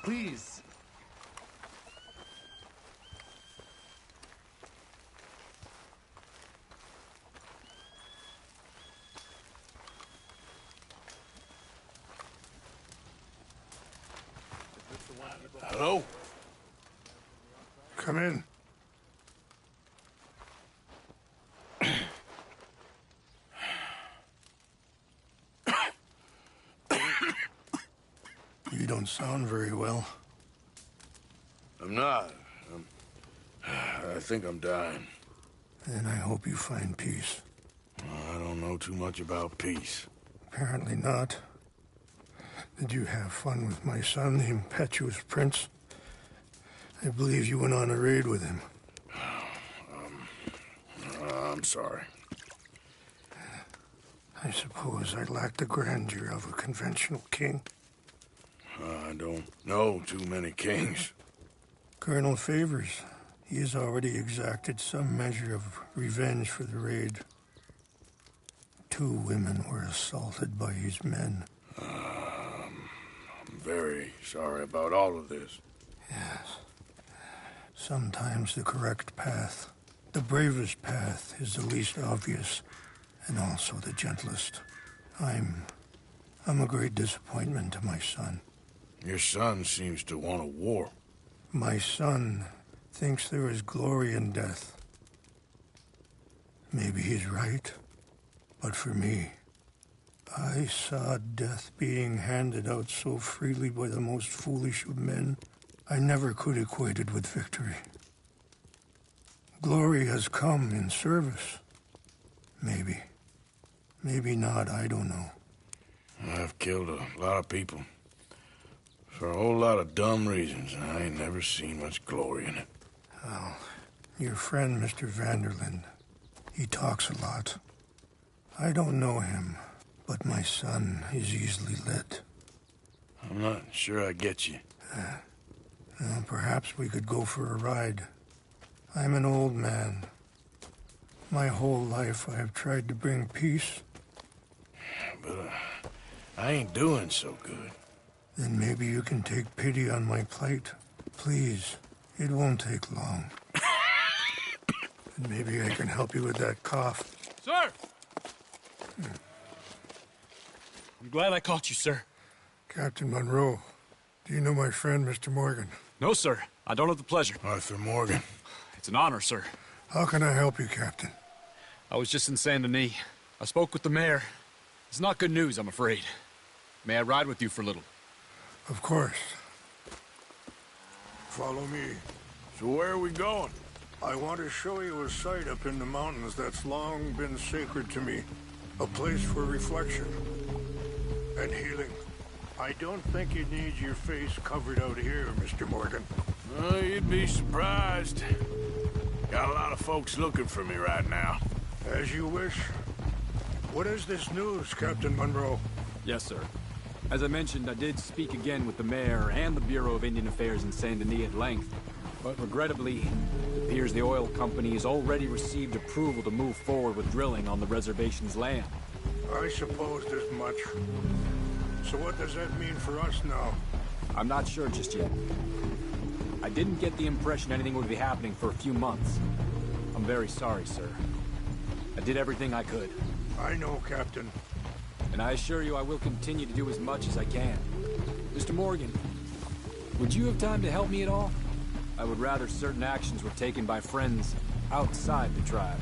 S17: Please.
S1: Hello?
S2: Come in.
S1: You don't sound very well. I'm not. I think I'm dying. Then I hope you find peace. I don't know too much about peace. Apparently not. Did you have fun with my son, the impetuous prince? I believe you went on a raid with him. I'm sorry. I suppose I lack the grandeur of a conventional king. I don't know too many kings. Colonel Favors, he has already exacted some measure of revenge for the raid. 2 women were assaulted by his men. I'm very sorry about all of this. Yes. Sometimes the correct path, the bravest path, is the least obvious, and also the gentlest. I'm a great disappointment to my son. Your son seems to want a war. My son thinks there is glory in death. Maybe he's right, but for me, I saw death being handed out so freely by the most foolish of men, I never could equate it with victory. Glory has come in service. Maybe. Maybe not, I don't know. I've killed a lot of people. For a whole lot of dumb reasons, and I ain't never seen much glory in it. Well, your friend, Mr. Vanderlyn, he talks a lot. I don't know him, but my son is easily led. I'm not sure I get you. Well, perhaps we could go for a ride. I'm an old man. My whole life I have tried to bring peace. But I ain't doing so good. Then maybe you can take pity on my plight. Please, it won't take long. And maybe I can help you with that cough.
S18: Sir! I'm glad I caught you, sir.
S1: Captain Monroe, do you know my friend, Mr. Morgan?
S18: No, sir. I don't have the pleasure.
S1: Arthur Morgan.
S18: It's an honor, sir.
S1: How can I help you, Captain?
S18: I was just in Saint Denis. I spoke with the mayor. It's not good news, I'm afraid. May I ride with you for a little?
S1: Of course. Follow me. So where are we going? I want to show you a site up in the mountains that's long been sacred to me. A place for reflection and healing. I don't think you need your face covered out here, Mr. Morgan. You'd be surprised. Got a lot of folks looking for me right now. As you wish. What is this news, Captain Monroe?
S18: Yes, sir. As I mentioned, I did speak again with the mayor and the Bureau of Indian Affairs in Saint Denis at length. But regrettably, it appears the oil company has already received approval to move forward with drilling on the reservation's land.
S1: I supposed as much. So what does that mean for us now?
S18: I'm not sure just yet. I didn't get the impression anything would be happening for a few months. I'm very sorry, sir. I did everything I could.
S1: I know, Captain.
S18: And I assure you I will continue to do as much as I can. Mr. Morgan, would you have time to help me at all? I would rather certain actions were taken by friends outside the tribe.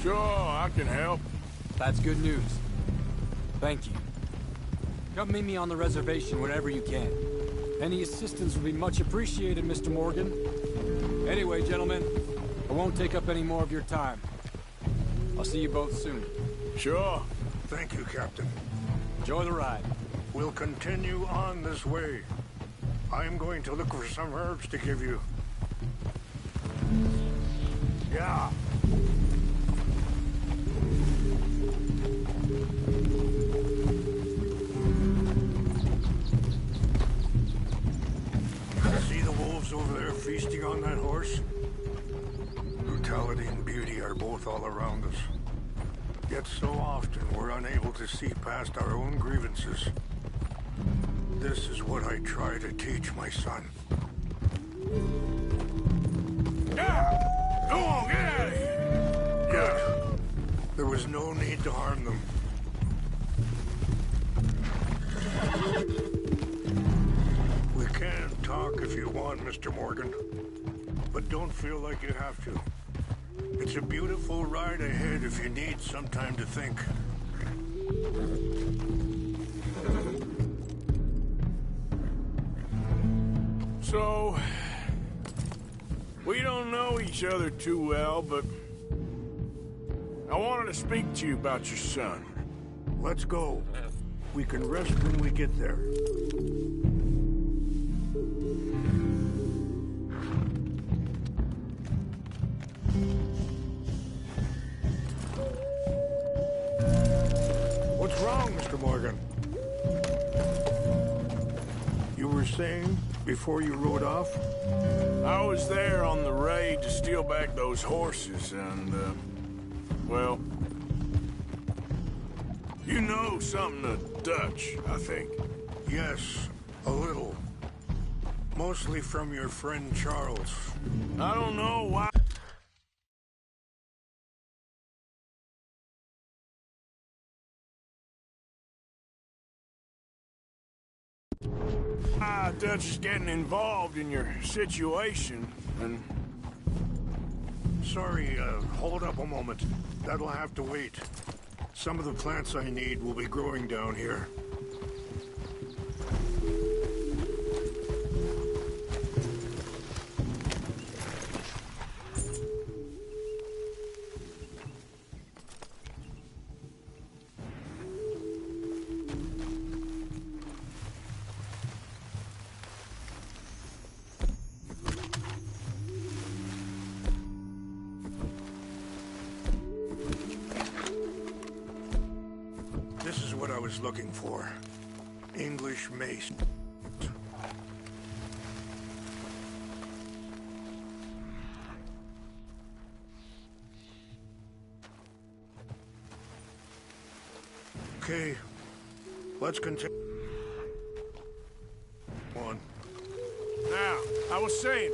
S1: Sure, I can help.
S18: That's good news. Thank you. Come meet me on the reservation whenever you can. Any assistance would be much appreciated, Mr. Morgan. Anyway, gentlemen, I won't take up any more of your time. I'll see you both soon.
S1: Sure. Thank you, Captain.
S18: Enjoy the ride.
S1: We'll continue on this way. I'm going to look for some herbs to give you. Yeah. See the wolves over there feasting on that horse? Brutality and beauty are both all around us.
S2: Yet so often we're unable to see past our own grievances. This is what I try to teach my son.
S1: Yeah! Go on, get out of here!
S2: Good. There was no need to harm them. We can talk if you want, Mr. Morgan. But don't feel like you have to. It's a beautiful ride ahead if you need some time to think.
S1: So, we don't know each other too well, but I wanted to speak to you about your son.
S2: Let's go. We can rest when we get there. What's wrong, Mr. Morgan? You were saying before you rode off?
S1: I was there on the raid to steal back those horses, and, well, you know something of Dutch, I think.
S2: Yes, a little. Mostly from your friend Charles.
S1: I don't know why. Dutch is getting involved in your situation, and...
S2: Sorry, hold up a moment. That'll have to wait. Some of the plants I need will be growing down here. This is what I was looking for. English mace. Okay, let's continue. On.
S1: Now, I was saying,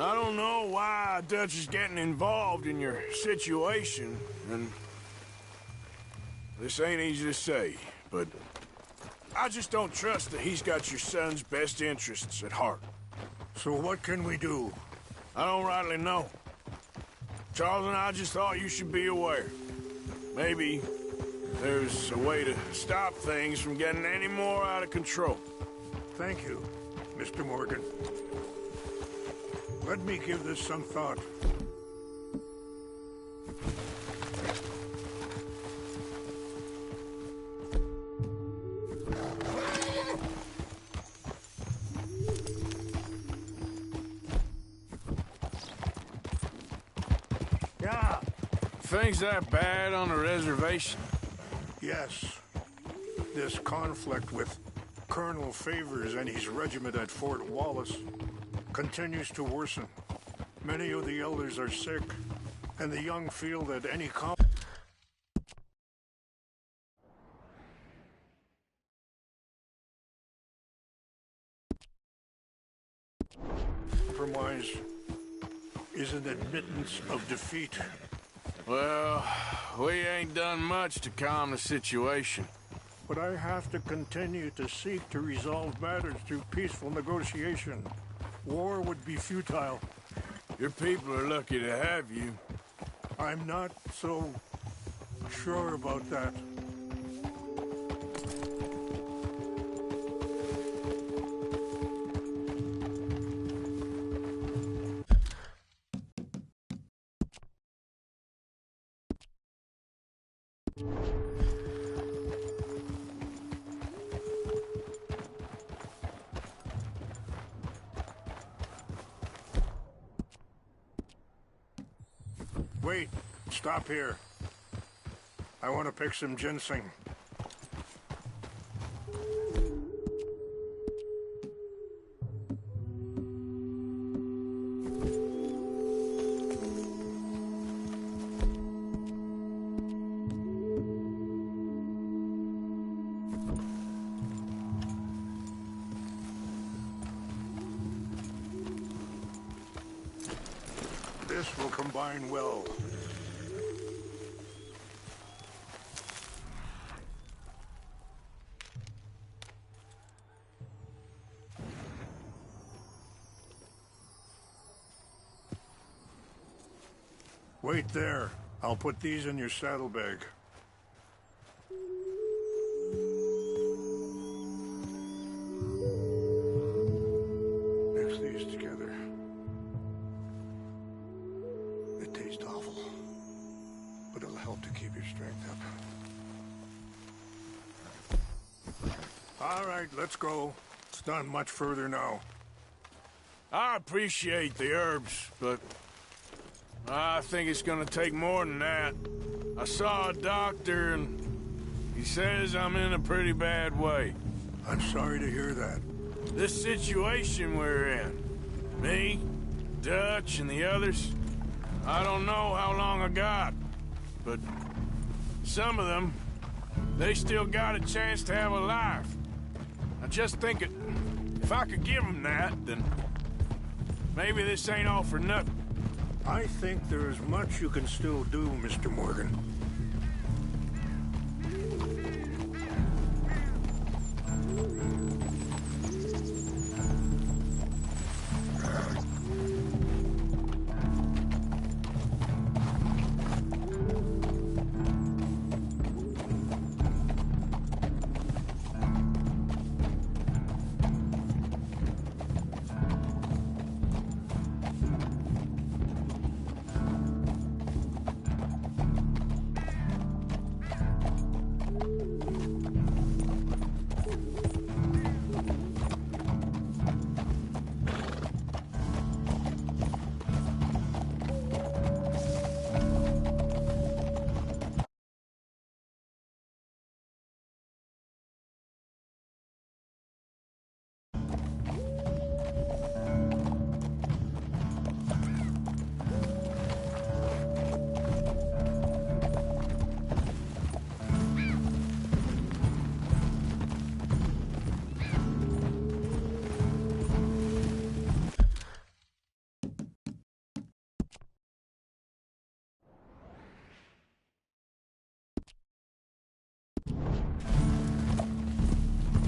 S1: I don't know why Dutch is getting involved in your situation, and this ain't easy to say, but I just don't trust that he's got your son's best interests at heart.
S2: So what can we do?
S1: I don't rightly know. Charles and I just thought you should be aware. Maybe there's a way to stop things from getting any more out of control.
S2: Thank you, Mr. Morgan. Let me give this some thought.
S1: Yeah. Things that bad on the reservation?
S2: Yes. This conflict with Colonel Favors and his regiment at Fort Wallace continues to worsen. Many of the elders are sick, and the young feel that any compromise is an admittance of defeat.
S1: Well, we ain't done much to calm the situation.
S2: But I have to continue to seek to resolve matters through peaceful negotiation. War would be futile.
S1: Your people are lucky to have you.
S2: I'm not so sure about that. Wait, stop here. I want to pick some ginseng. This will combine well. Wait there. I'll put these in your saddlebag. Mix these together. It tastes awful, but it'll help to keep your strength up. All right, let's go. It's not much further now.
S1: I appreciate the herbs, but I think it's gonna take more than that. I saw a doctor and he says I'm in a pretty bad way.
S2: I'm sorry to hear that.
S1: This situation we're in, me, Dutch, and the others, I don't know how long I got, but some of them, they still got a chance to have a life. I just think if I could give them that, then maybe this ain't all for nothing.
S2: I think there is much you can still do, Mr. Morgan.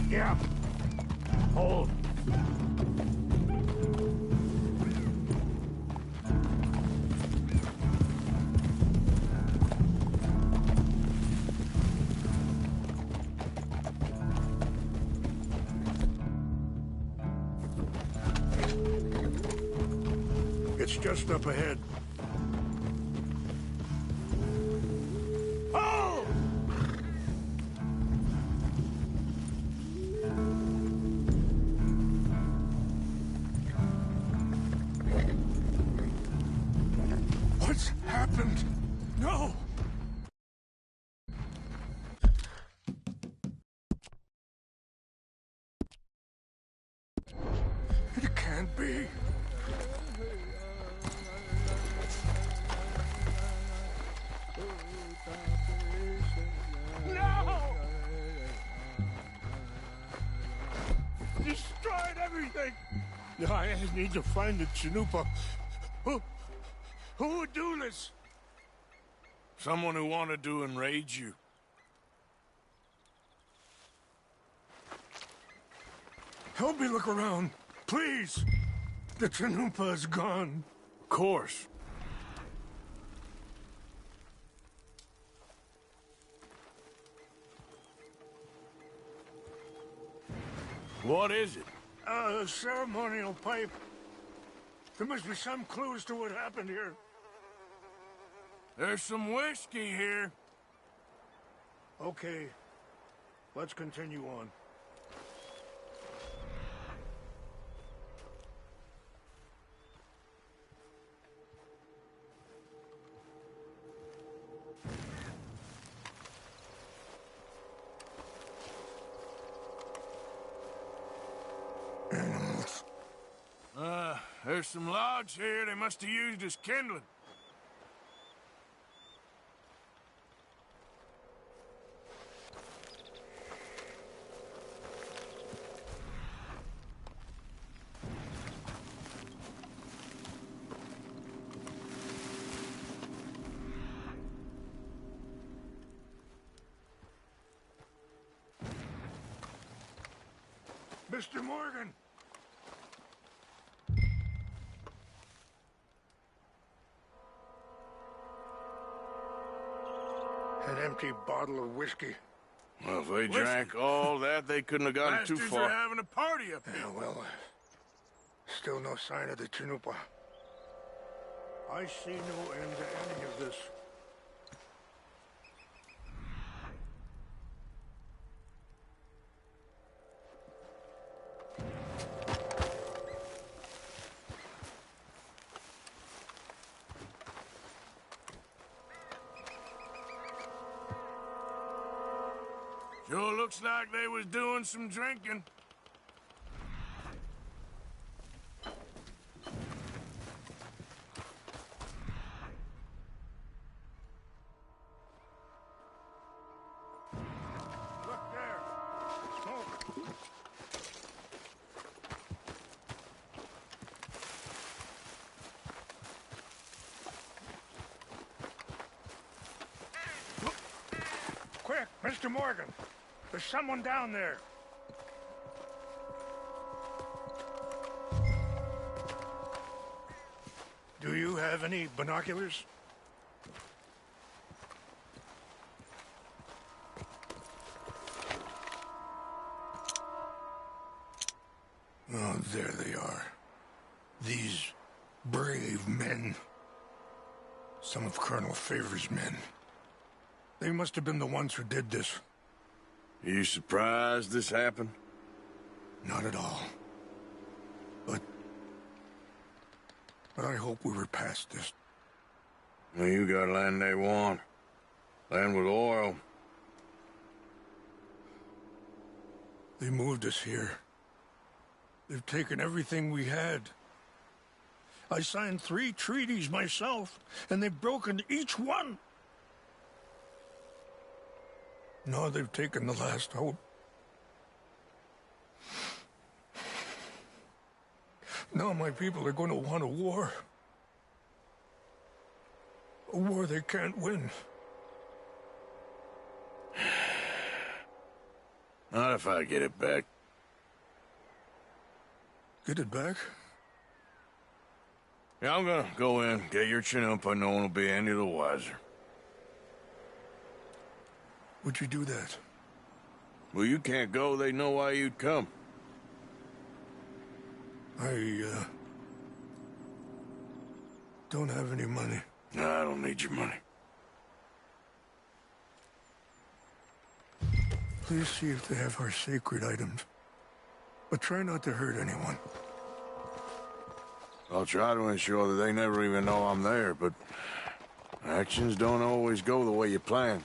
S2: Yeah. Hold. It's just up ahead. Oh! What's happened? No! It can't be. No! Destroyed everything! I need to find the Chanupa. Who would do this?
S1: Someone who wanted to enrage you.
S2: Help me look around, please. The Chanupa is gone.
S1: Of course. What is it?
S2: A ceremonial pipe. There must be some clues to what happened here.
S1: There's some whiskey here.
S2: Okay, let's continue on. Animals.
S1: There's some logs here they must have used as kindling.
S2: Mr. Morgan! An empty bottle of whiskey.
S1: Well, if they drank all that, they couldn't have gotten too
S2: Bastards
S1: far.
S2: are
S1: having a party up
S2: Yeah, well, still no sign of the Chanupa. I see no end to any of this.
S1: Sure looks like they was doing some drinking.
S2: Look there! Smoke! Quick, Mr. Morgan! There's someone down there! Do you have any binoculars? Oh, there they are. These brave men. Some of Colonel Favor's men. They must have been the ones who did this.
S1: You surprised this happened?
S2: Not at all. But I hope we were past this.
S1: Well, you got land they want. Land with oil.
S2: They moved us here. They've taken everything we had. I signed 3 treaties myself, and they've broken each one. Now they've taken the last hope. Now my people are going to want a war. A war they can't win.
S1: Not if I get it back.
S2: Get it back?
S1: Yeah, I'm gonna go in, get your Chanupa, no one will be any the wiser.
S2: Would you do that?
S1: Well, you can't go, they know why you'd come.
S2: I don't have any money.
S1: No, I don't need your money.
S2: Please see if they have our sacred items. But try not to hurt anyone.
S1: I'll try to ensure that they never even know I'm there, but actions don't always go the way you plan.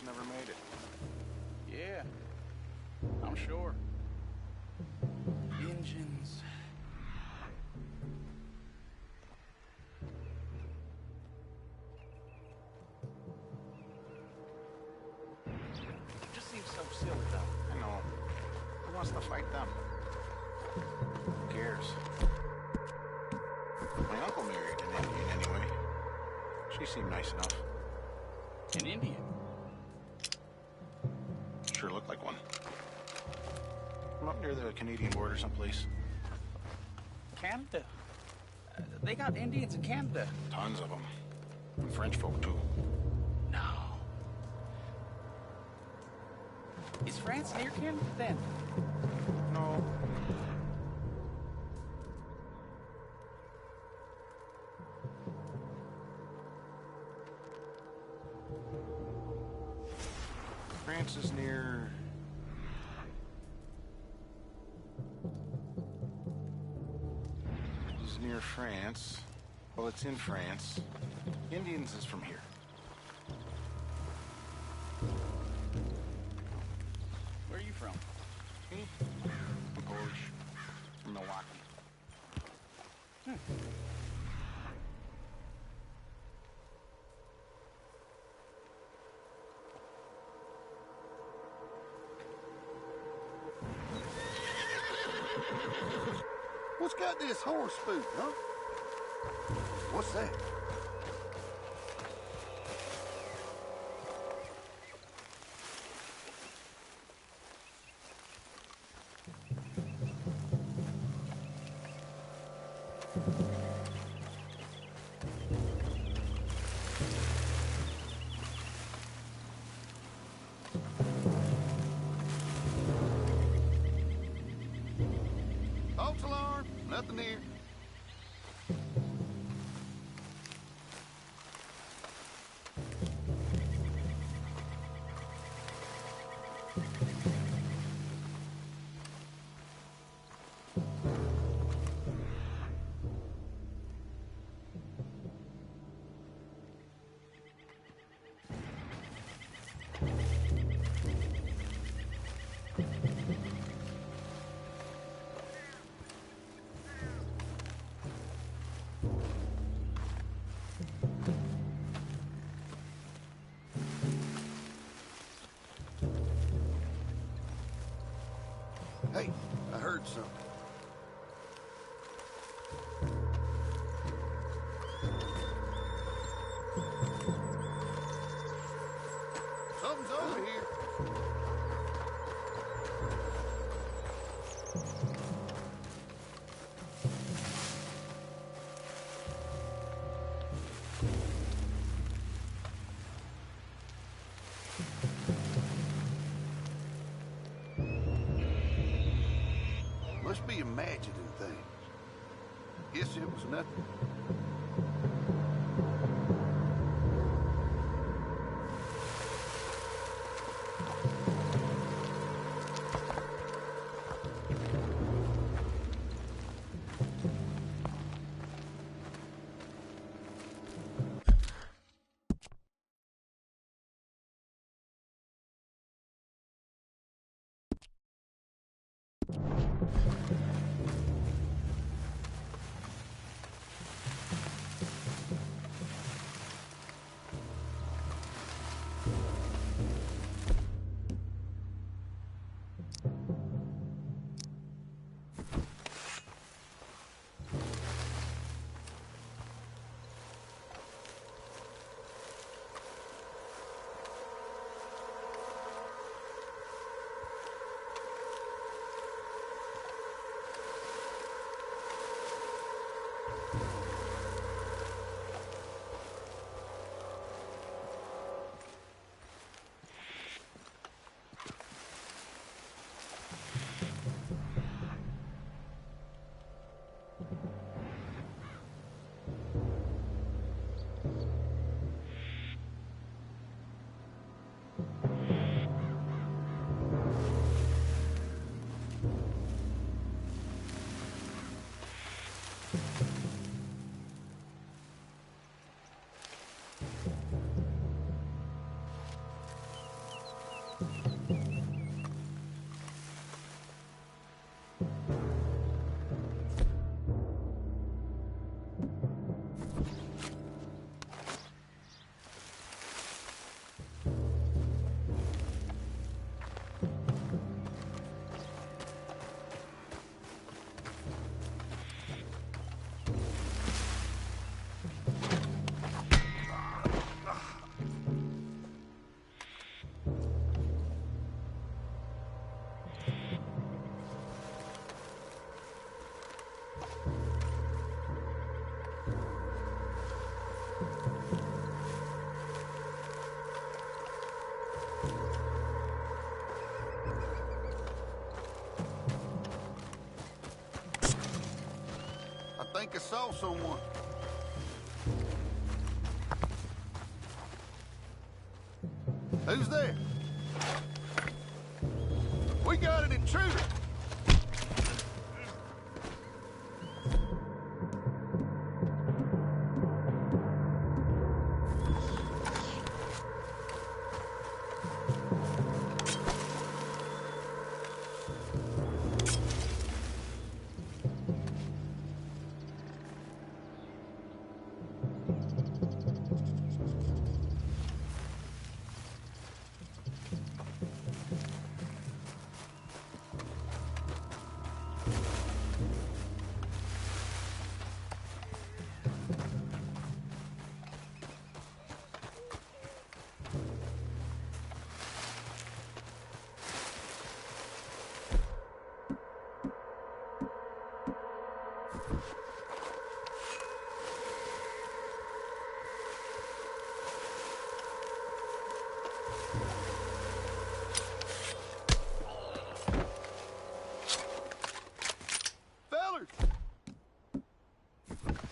S12: Never made it. Yeah, I'm sure. Engines. wants to fight them? Who cares? My uncle married an Indian anyway. She seemed nice enough.
S14: An Indian?
S12: Sure looked like one. I'm up near the Canadian border someplace.
S14: Canada? They got Indians in Canada.
S12: Tons of them. And French folk, too.
S14: No. Is France near Canada then?
S12: No. France is near... is near France. Well, it's in France. Indians is from here.
S14: Where are you from?
S12: Me? I'm Polish. From Milwaukee.
S19: What's got this horse spook, huh? What's that? False alarm, nothing here. Hey, I heard something. Something's over here. Must be imagining things. Guess it was nothing. call someone. Who's there? We got an intruder.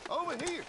S19: Over here.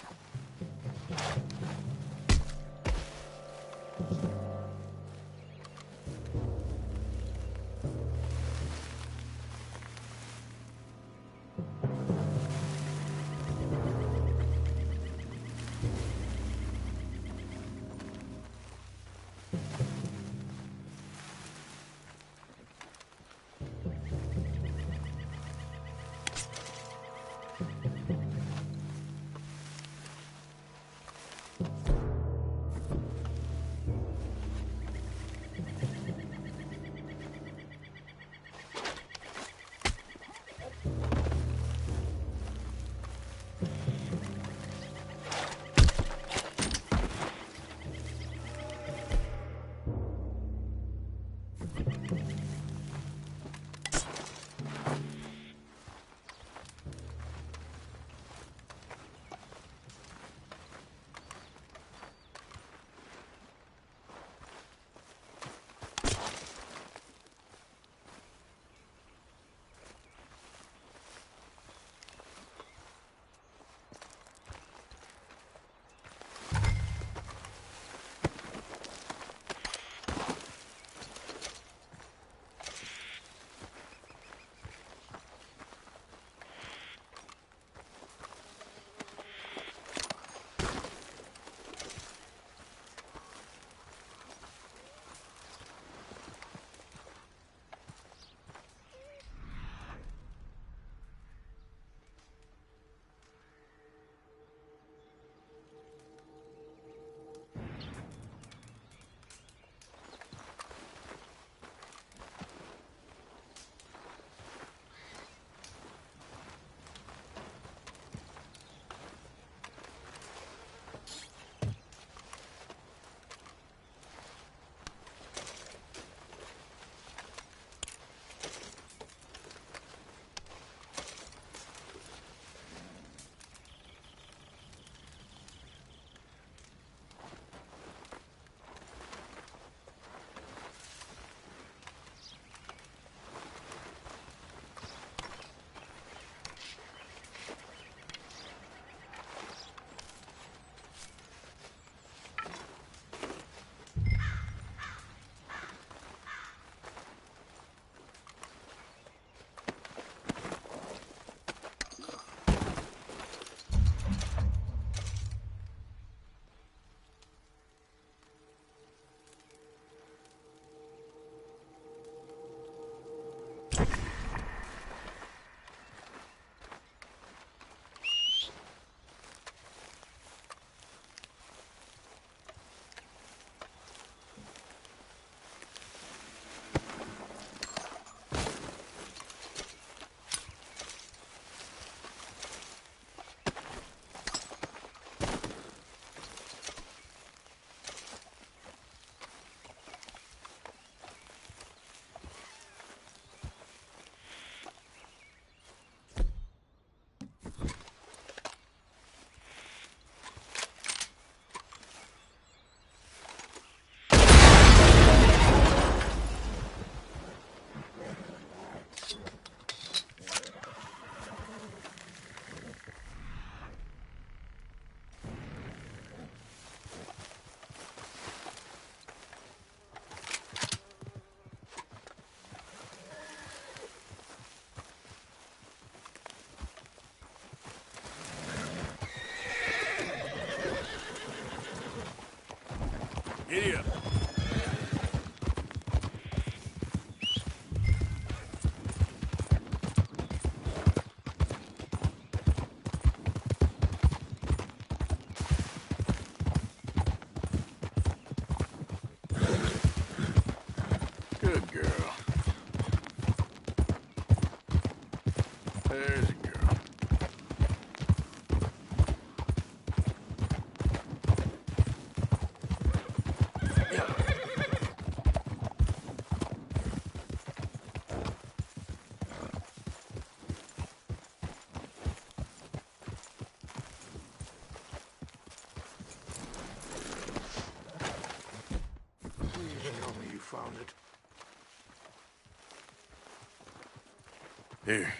S1: Giddy up. Good girl. There's a girl.
S2: Please tell me you found it.
S1: Here.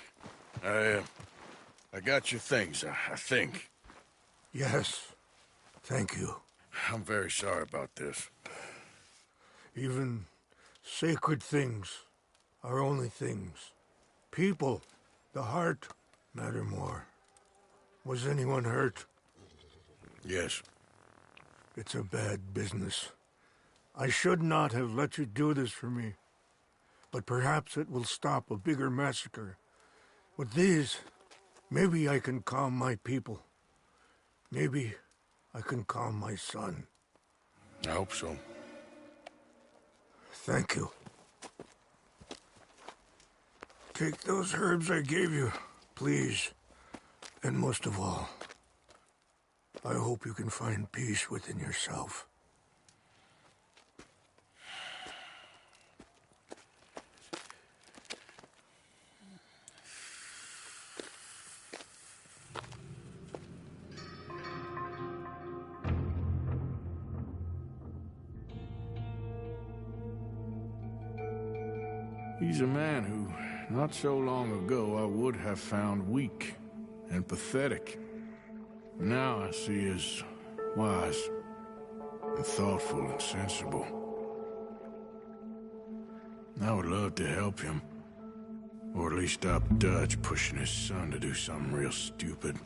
S1: I got your things, I think.
S2: Yes. Thank you.
S1: I'm very sorry about this.
S2: Even sacred things are only things. People, the heart, matter more. Was anyone hurt?
S1: Yes.
S2: It's a bad business. I should not have let you do this for me. But perhaps it will stop a bigger massacre. With these, maybe I can calm my people. Maybe I can calm my son.
S1: I hope so.
S2: Thank you. Take those herbs I gave you, please. And most of all, I hope you can find peace within yourself.
S1: He's a man who, not so long ago, I would have found weak and pathetic. Now I see as wise and thoughtful and sensible. I would love to help him. Or at least stop Dutch pushing his son to do something real stupid.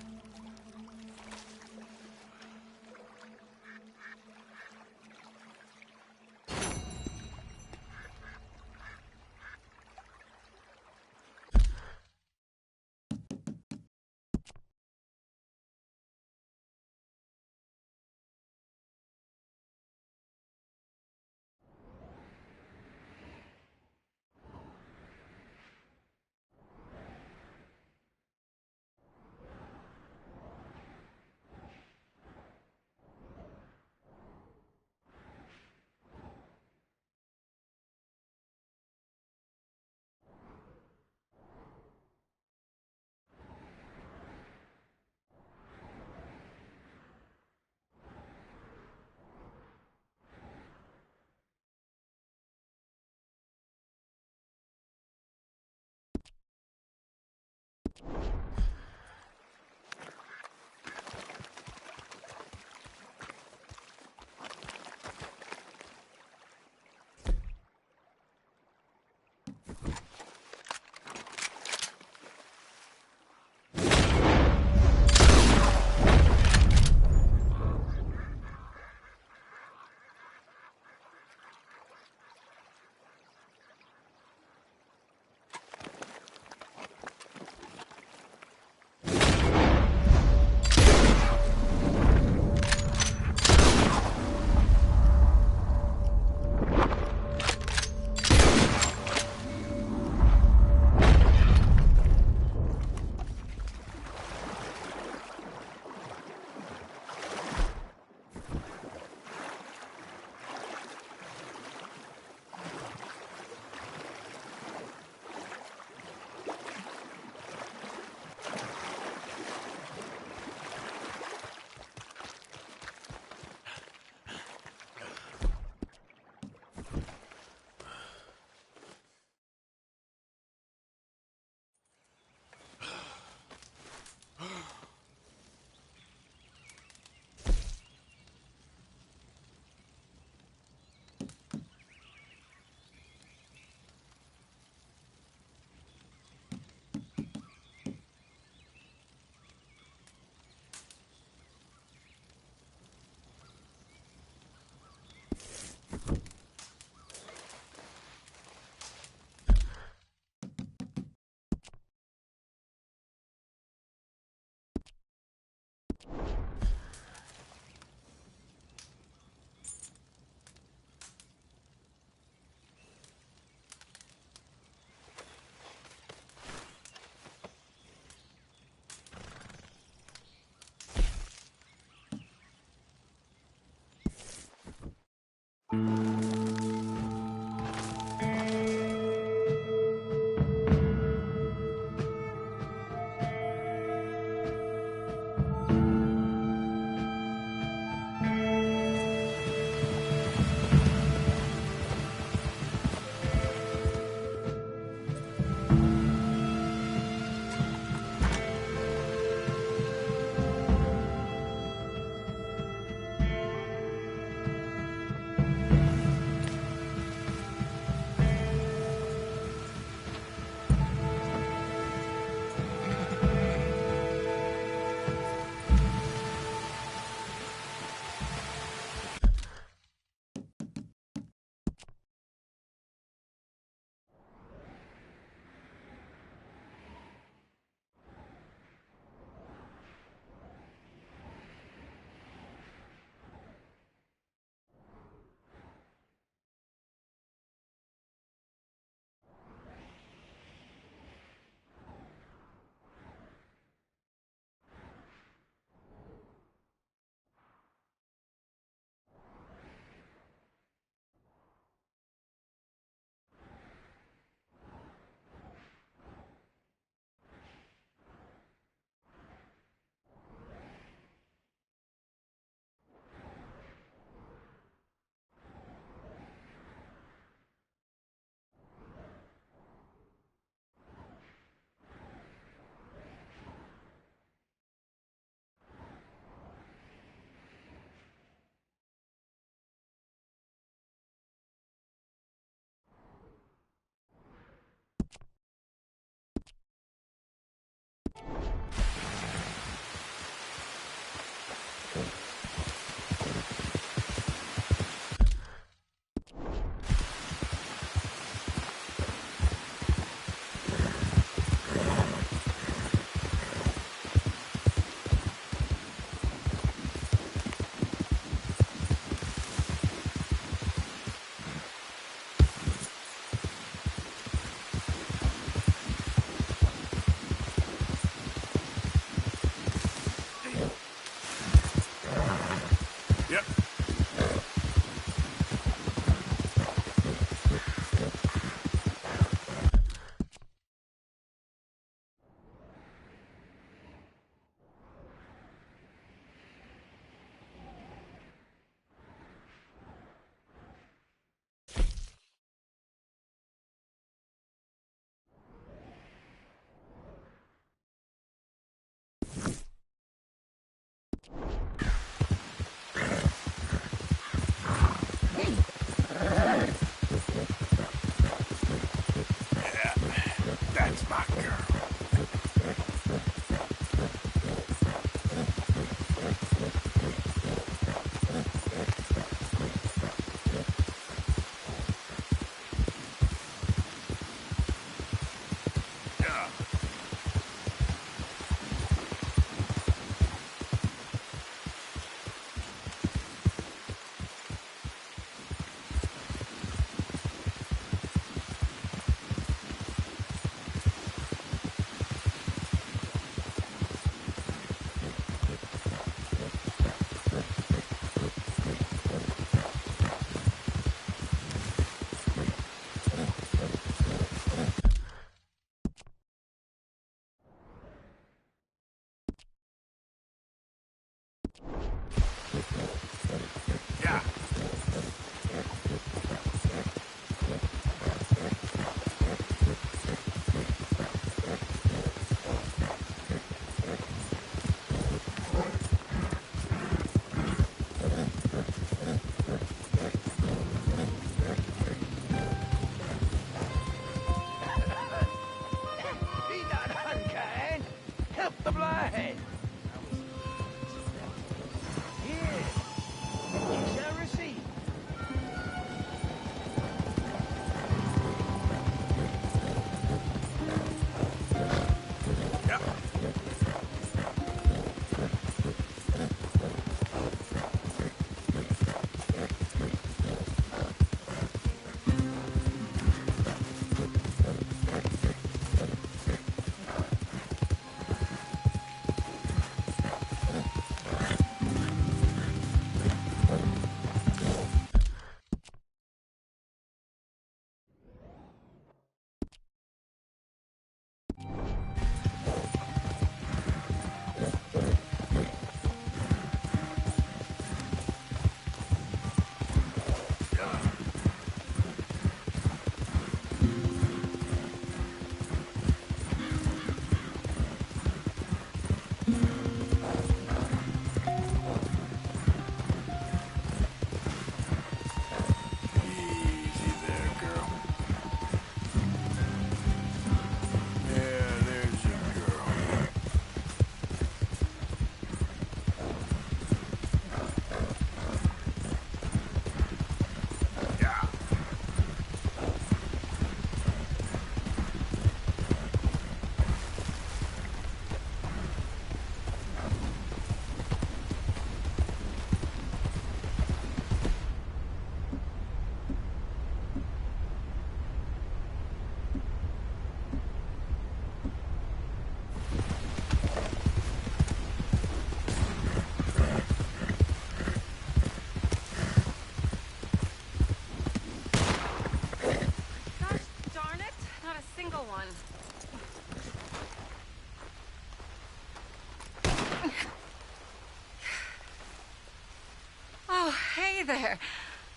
S20: there.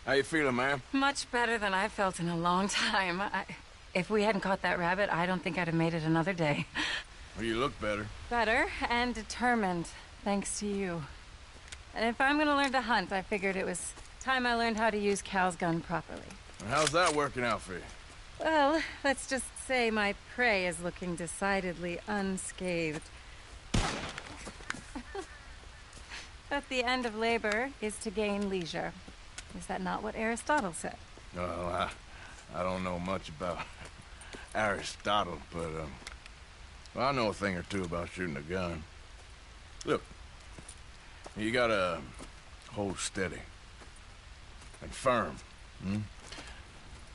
S1: How you feeling, ma'am?
S20: Much better than I felt in a long time. If we hadn't caught that rabbit, I don't think I'd have made it another day.
S1: Well, you look better.
S20: Better and determined, thanks to you. And if I'm gonna learn to hunt, I figured it was time I learned how to use Cal's gun properly.
S1: And how's that working out for you?
S20: Well, let's just say my prey is looking decidedly unscathed. But the end of labor is to gain leisure. Is that not what Aristotle said?
S1: Well, I don't know much about Aristotle, but, well, I know a thing or two about shooting a gun. Look, you gotta hold steady and firm, hmm?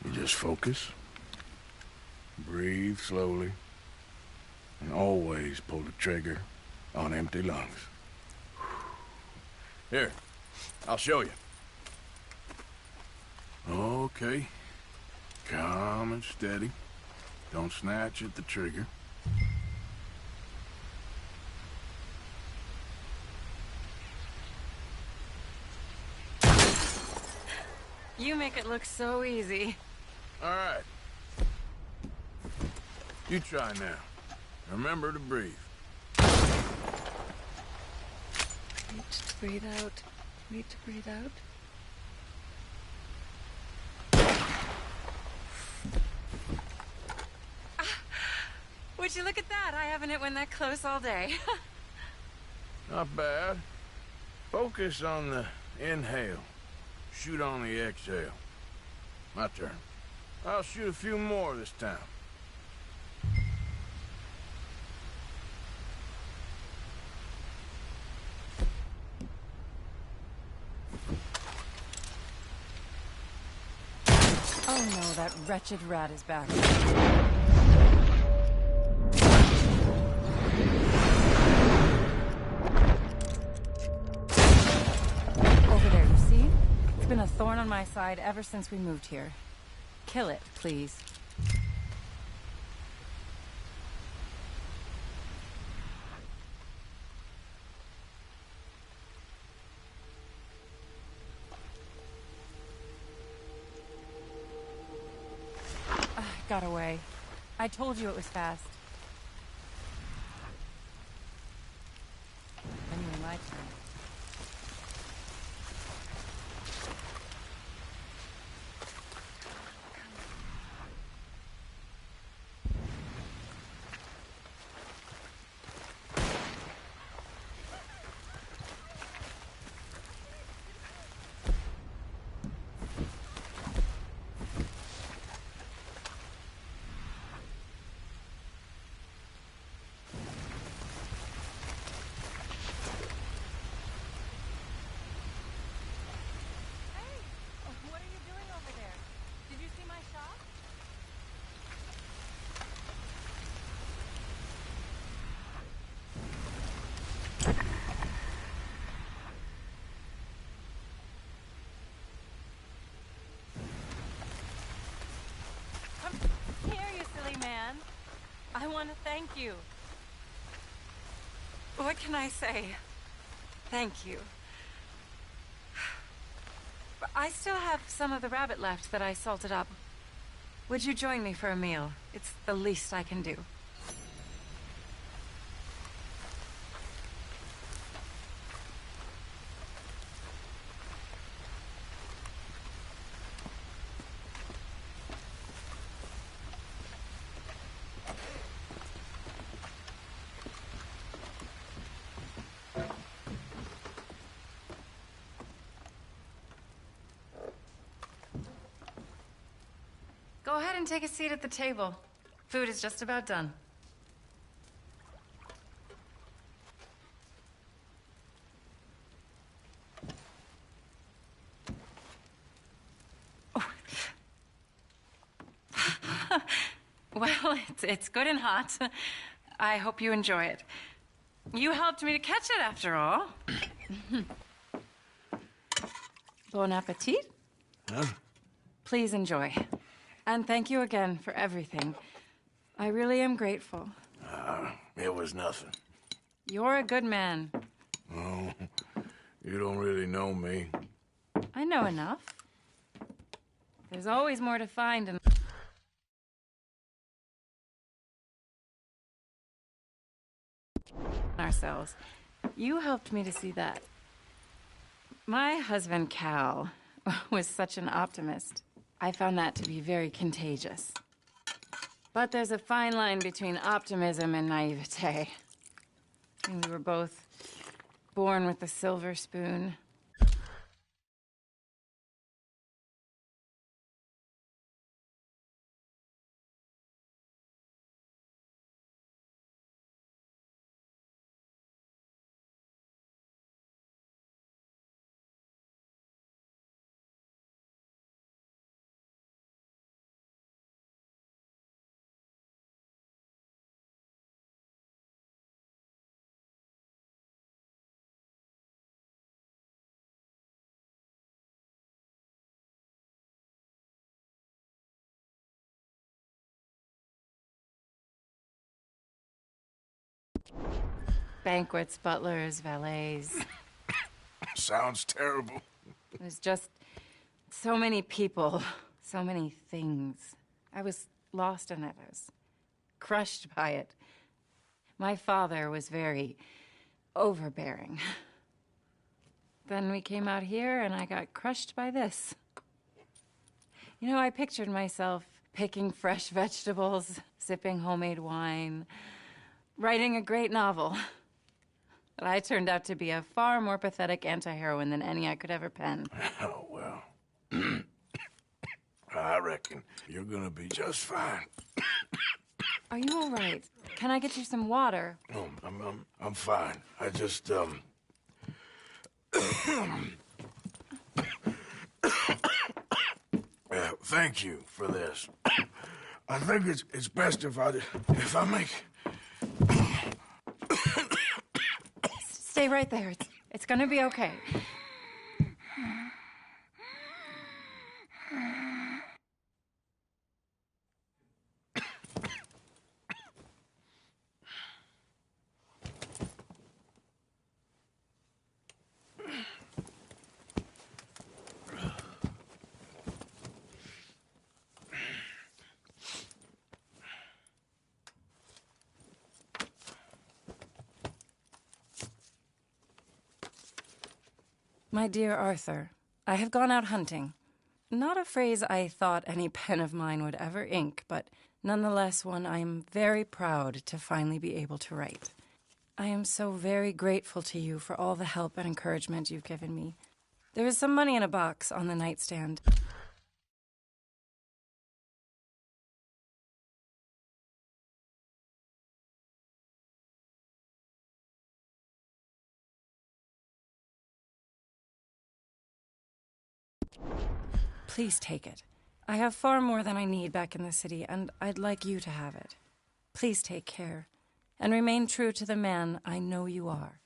S1: You just focus, breathe slowly, and always pull the trigger on empty lungs. Here, I'll show you. Okay. Calm and steady. Don't snatch at the trigger.
S20: You make it look so easy.
S1: All right. You try now. Remember to breathe.
S20: Wait to breathe out. Wait to breathe out. Would you look at that? I haven't hit one that close all day.
S1: Not bad. Focus on the inhale. Shoot on the exhale. My turn. I'll shoot a few more this time.
S20: Oh no, that wretched rat is back. Over there, you see? It's been a thorn on my side ever since we moved here. Kill it, please. Got away. I told you it was fast. Anyway, my turn. Man, I want to thank you. What can I say? Thank you. I still have some of the rabbit left that I salted up. Would you join me for a meal? It's the least I can do. Go ahead and take a seat at the table. Food is just about done. Oh. Well, it's good and hot. I hope you enjoy it. You helped me to catch it, after all. Bon appetit.
S1: Huh?
S20: Please enjoy. And thank you again for everything. I really am grateful.
S1: It was nothing.
S20: You're a good man.
S1: Oh, you don't really know me.
S20: I know enough. There's always more to find in ourselves. You helped me to see that. My husband, Cal, was such an optimist. I found that to be very contagious. But there's a fine line between optimism and naivete. And we were both born with a silver spoon. Banquets, butlers, valets.
S1: Sounds terrible.
S20: It was just so many people, so many things. I was lost in it. I was crushed by it. My father was very overbearing. Then we came out here and I got crushed by this. You know, I pictured myself picking fresh vegetables, sipping homemade wine, writing a great novel. But I turned out to be a far more pathetic anti-heroine than any I could ever pen.
S1: Oh, well. I reckon you're gonna be just fine.
S20: Are you all right? Can I get you some water?
S1: No, I'm fine. I just, thank you for this. I think it's best if I make...
S20: Stay right there. It's gonna be okay. My dear Arthur, I have gone out hunting. Not a phrase I thought any pen of mine would ever ink, but nonetheless one I am very proud to finally be able to write. I am so very grateful to you for all the help and encouragement you've given me. There is some money in a box on the nightstand. Please take it. I have far more than I need back in the city, and I'd like you to have it. Please take care, and remain true to the man I know you are.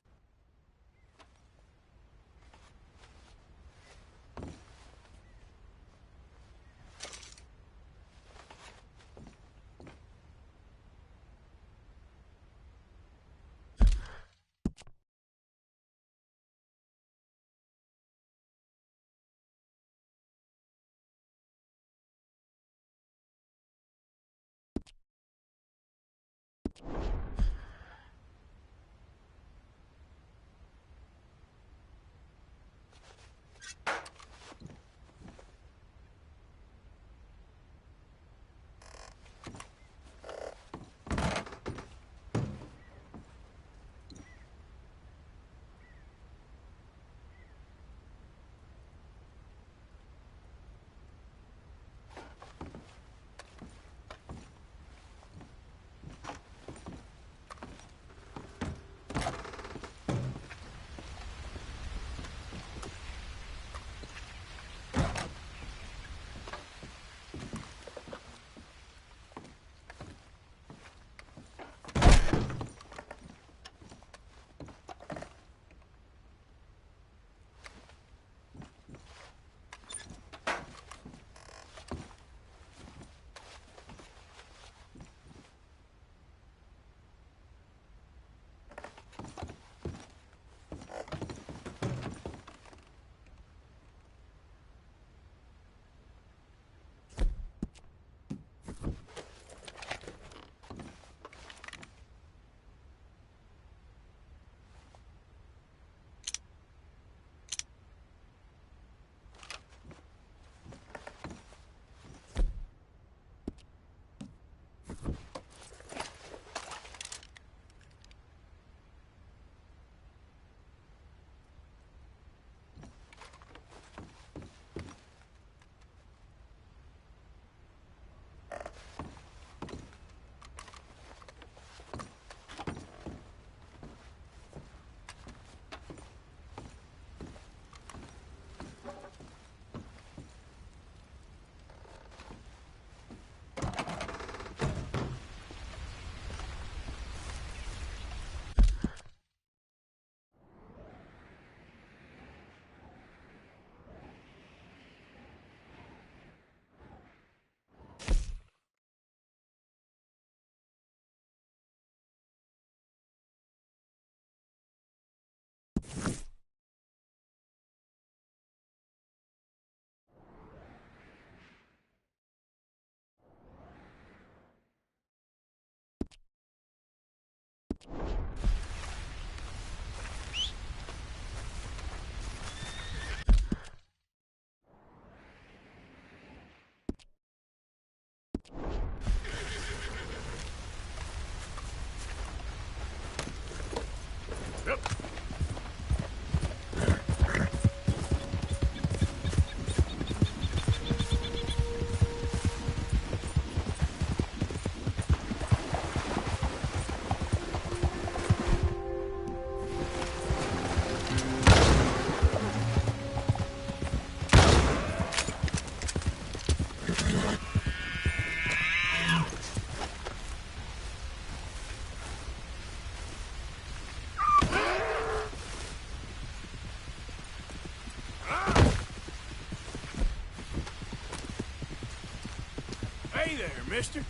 S1: Hey there, mister.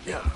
S1: Yeah.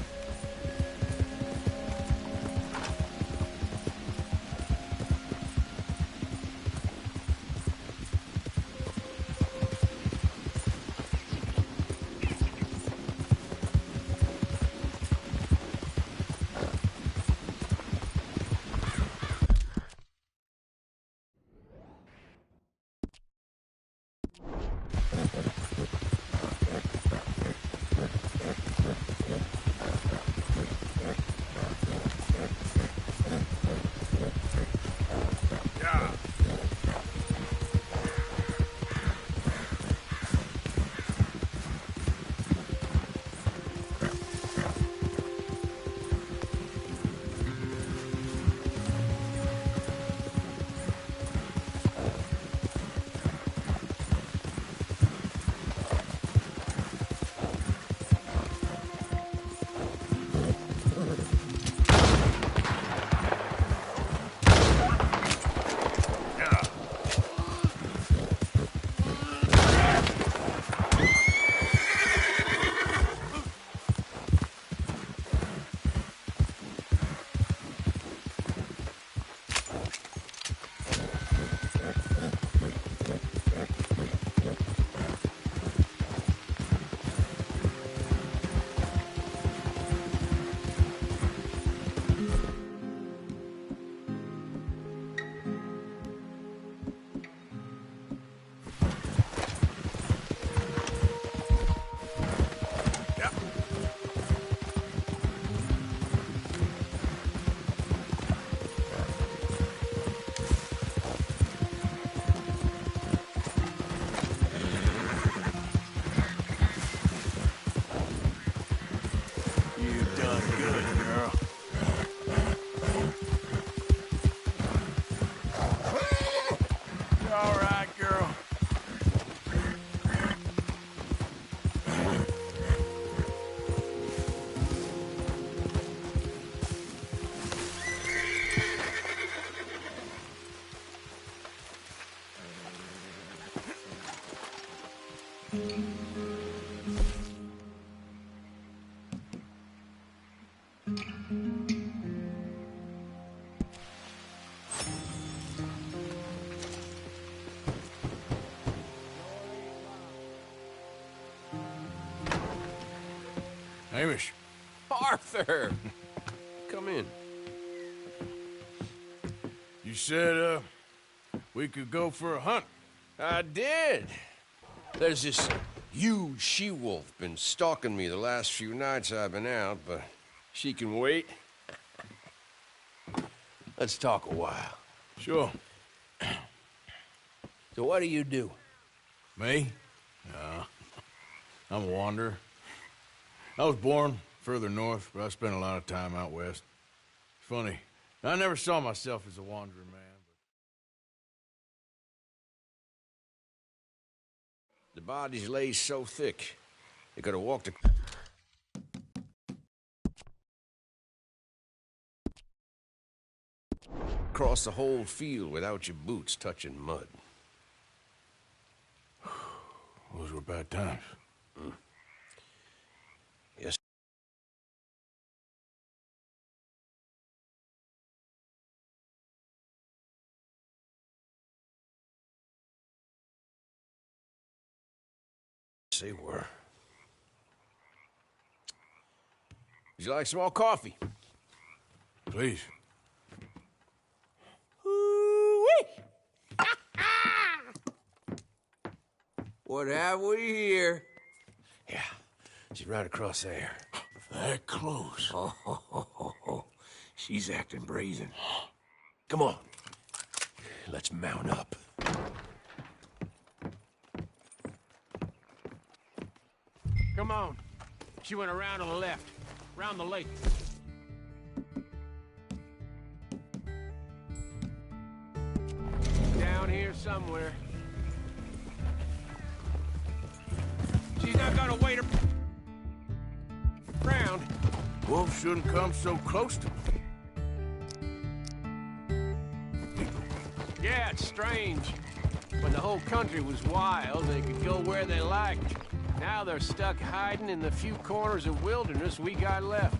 S1: Hamish.
S8: Arthur! Come in.
S1: You said, we could go for a hunt.
S8: I did. There's this huge she-wolf been stalking me the last few nights I've been out, but she can wait. Let's talk a while.
S1: Sure.
S8: So what do you do?
S1: Me? I'm a wanderer. I was born further north, but I spent a lot of time out west. Funny, I never saw myself as a wandering man.
S8: The bodies lay so thick, they could have walked across the whole field without your boots touching mud.
S1: Those were bad times.
S8: Yes. They were. Would you like some more coffee?
S1: Please.
S8: What have we here? Yeah, she's right across there.
S1: That close.
S8: Oh, she's acting brazen. Come on, let's mount up.
S9: Come on. She went around to the left, round the lake. Down here somewhere. She's not gonna wait around.
S1: Wolves shouldn't come so close to me.
S9: Yeah, it's strange. When the whole country was wild, they could go where they liked. Now they're stuck hiding in the few corners of wilderness we got left.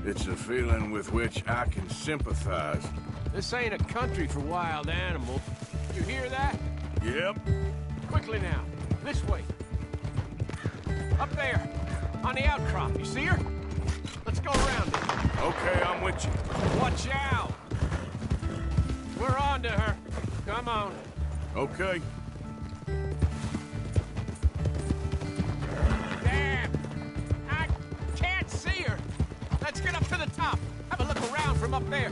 S1: It's a feeling with which I can sympathize.
S9: This ain't a country for wild animals. You hear that?
S1: Yep.
S9: Quickly now. This way. Up there. On the outcrop. You see her? Let's go around it.
S1: Okay, I'm with you.
S9: Watch out. We're on to her. Come on.
S1: Okay.
S9: Damn! I can't see her! Let's get up to the top. Have a look around from up there.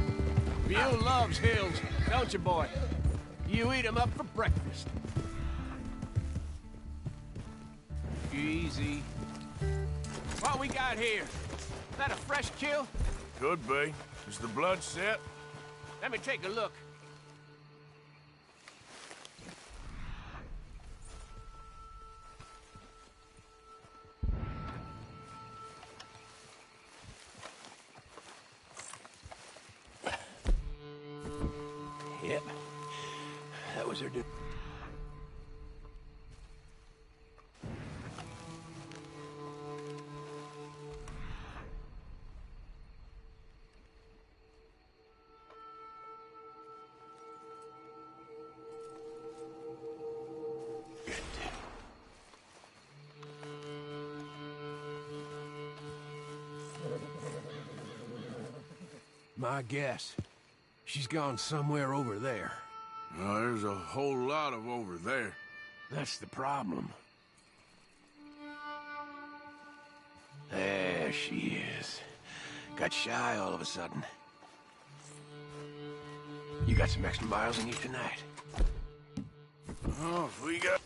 S9: You loves hills, don't you, boy? You eat 'em up for breakfast. Easy. What we got here? Is that a fresh kill?
S1: Could be. Is the blood set?
S9: Let me take a look.
S8: Yep. That was her dude.
S9: My guess. She's gone somewhere over there.
S1: No, there's a whole lot of over there.
S9: That's the problem. There she is. Got shy all of a sudden. You got some extra miles in you tonight.
S1: Oh, if we got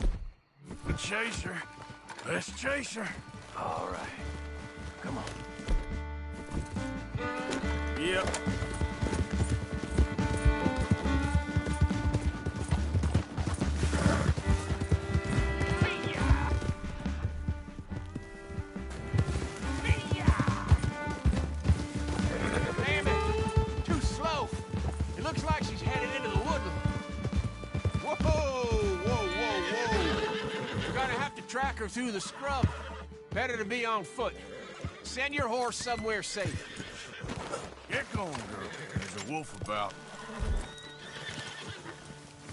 S1: a chaser, let's chase her.
S9: All right. Come on.
S1: Yep.
S9: Damn it! Too slow. It looks like she's headed into the woodland. Whoa, whoa, whoa, whoa! We're gonna have to track her through the scrub. Better to be on foot. Send your horse somewhere safe.
S1: Get going, girl. There's a wolf about.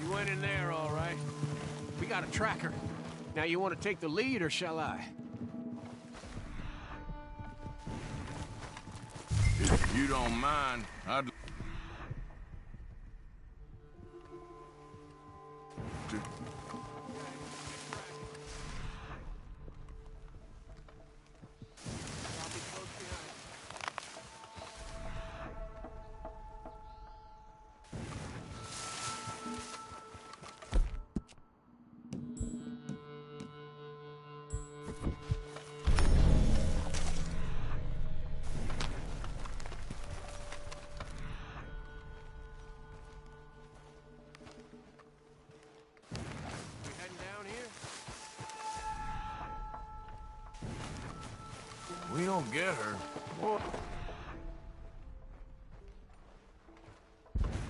S9: You went in there, all right. We got a tracker. Now, you want to take the lead, or shall I?
S1: If you don't mind, I'd... we don't get her, what?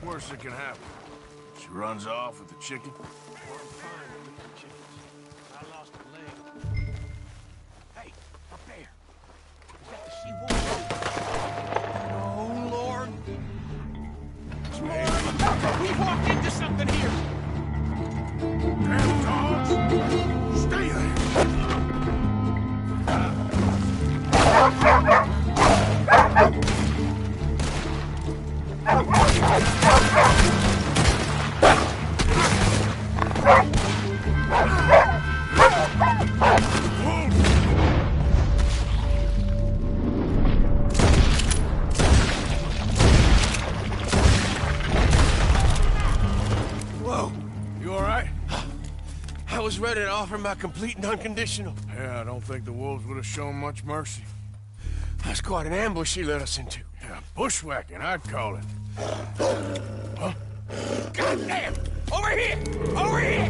S1: Worst that can happen. She runs off with the chicken.
S9: I lost a leg. Hey, up there. Is that the sea-wolf? Oh, Lord. Lord, we walked into something here.
S1: Damn dogs! Stay there!
S8: Whoa.
S1: You all right?
S8: I was ready to offer my complete and unconditional.
S1: Yeah, I don't think the wolves would have shown much mercy.
S8: That's quite an ambush he led us into.
S1: Yeah, bushwhacking, I'd call it. Huh?
S9: God damn! Over here! Over here!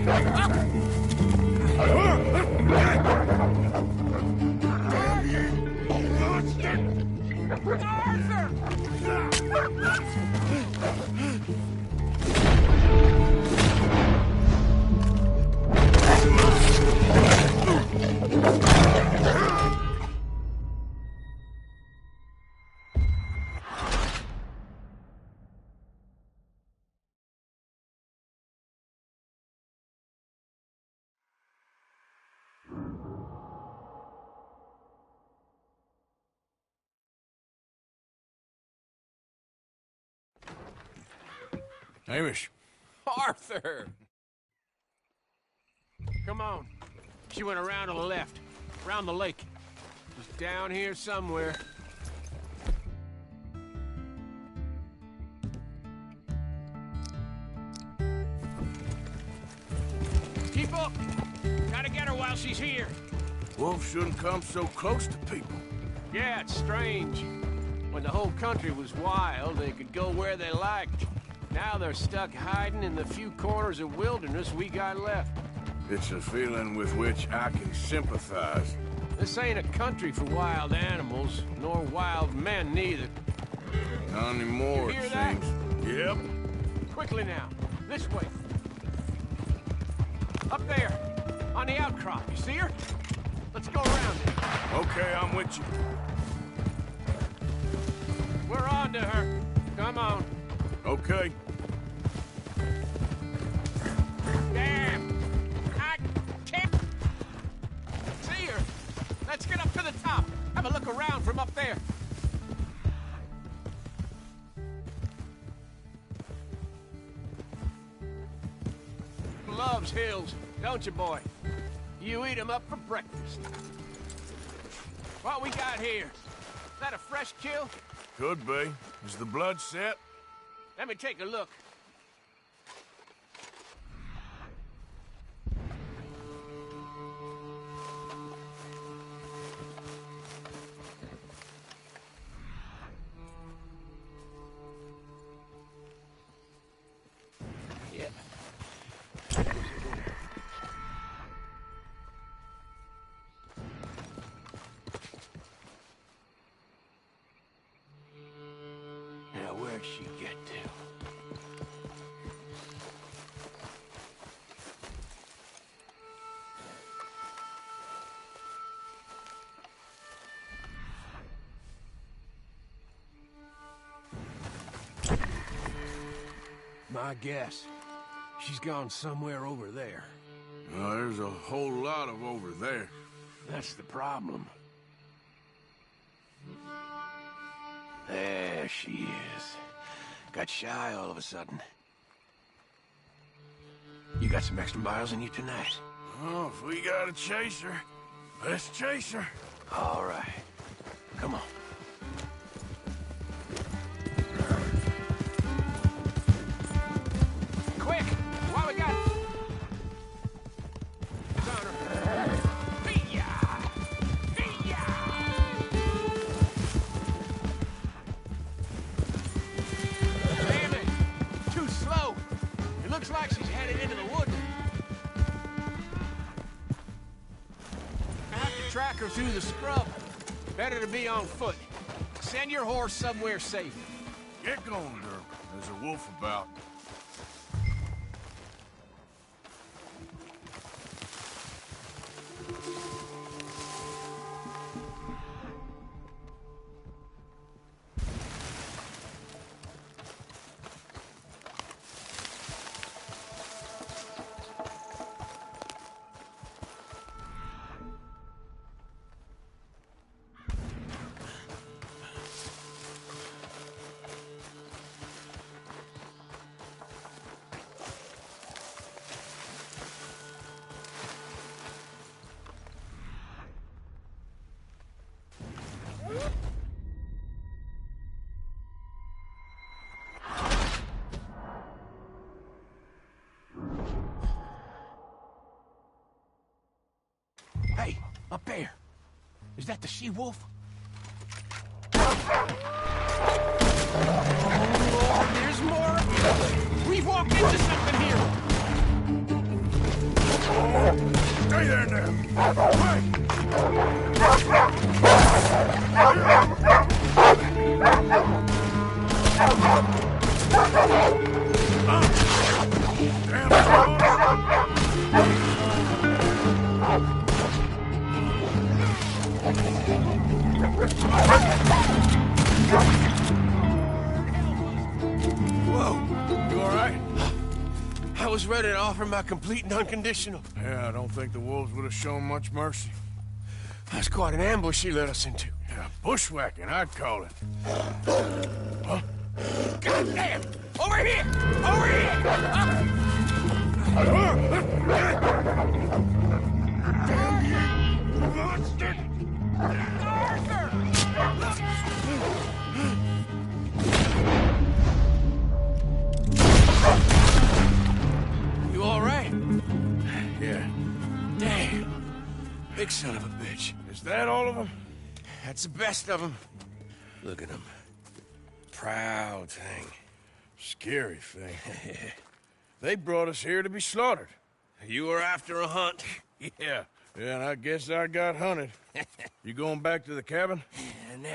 S1: Hamish.
S9: Arthur! Come on. She went around to the left. Around the lake. She's down here somewhere. Keep up! Gotta get her while she's here.
S1: Wolves shouldn't come so close to people.
S9: Yeah, it's strange. When the whole country was wild, they could go where they liked. Now they're stuck hiding in the few corners of wilderness we got left.
S1: It's a feeling with which I can sympathize.
S9: This ain't a country for wild animals, nor wild men neither.
S1: Not anymore,
S9: You hear
S1: it
S9: that?
S1: seems. Yep.
S9: Quickly now, this way. Up there, on the outcrop, you see her? Let's go around it.
S1: Okay, I'm with you.
S9: We're on to her. Come on.
S1: Okay.
S9: Damn! I can't see her. Let's get up to the top. Have a look around from up there. Loves hills, don't you, boy? You eat 'em up for breakfast. What we got here? Is that a fresh kill?
S1: Could be. Is the blood set?
S9: Let me take a look. Yeah.
S8: Now, where'd she get to?
S9: My guess. She's gone somewhere over there.
S1: There's a whole lot of over there.
S9: That's the problem. There she is. Got shy all of a sudden. You got some extra miles in you tonight?
S1: Oh, if we gotta chase her, let's chase her.
S9: All right. Come on. Quick! While we got... Connor. Hee-yah! Damn it! Too slow. It looks like she's headed into the woods. I have to track her through the scrub. Better to be on foot. Send your horse somewhere safe.
S1: Get going, girl. There's a wolf about.
S9: Hey, up there. Is that the she-wolf? Oh, there's more! We've walked into something here!
S1: Stay there now!
S8: Whoa!
S1: You all right?
S8: I was ready to offer my complete and unconditional.
S1: Yeah, I don't think the wolves would have shown much mercy.
S8: That's quite an ambush she led us into.
S1: Yeah, bushwhacking, I'd call it. Huh?
S9: God damn! Over here! Over here!
S1: Damn you, monster!
S9: Arthur!
S8: You all right?
S1: Yeah.
S8: Damn. Big son of a bitch.
S1: Is that all of them?
S8: That's the best of them. Look at him. Proud thing.
S1: Scary thing. They brought us here to be slaughtered.
S8: You were after a hunt.
S1: Yeah, and I guess I got hunted. You going back to the cabin?
S8: Nah,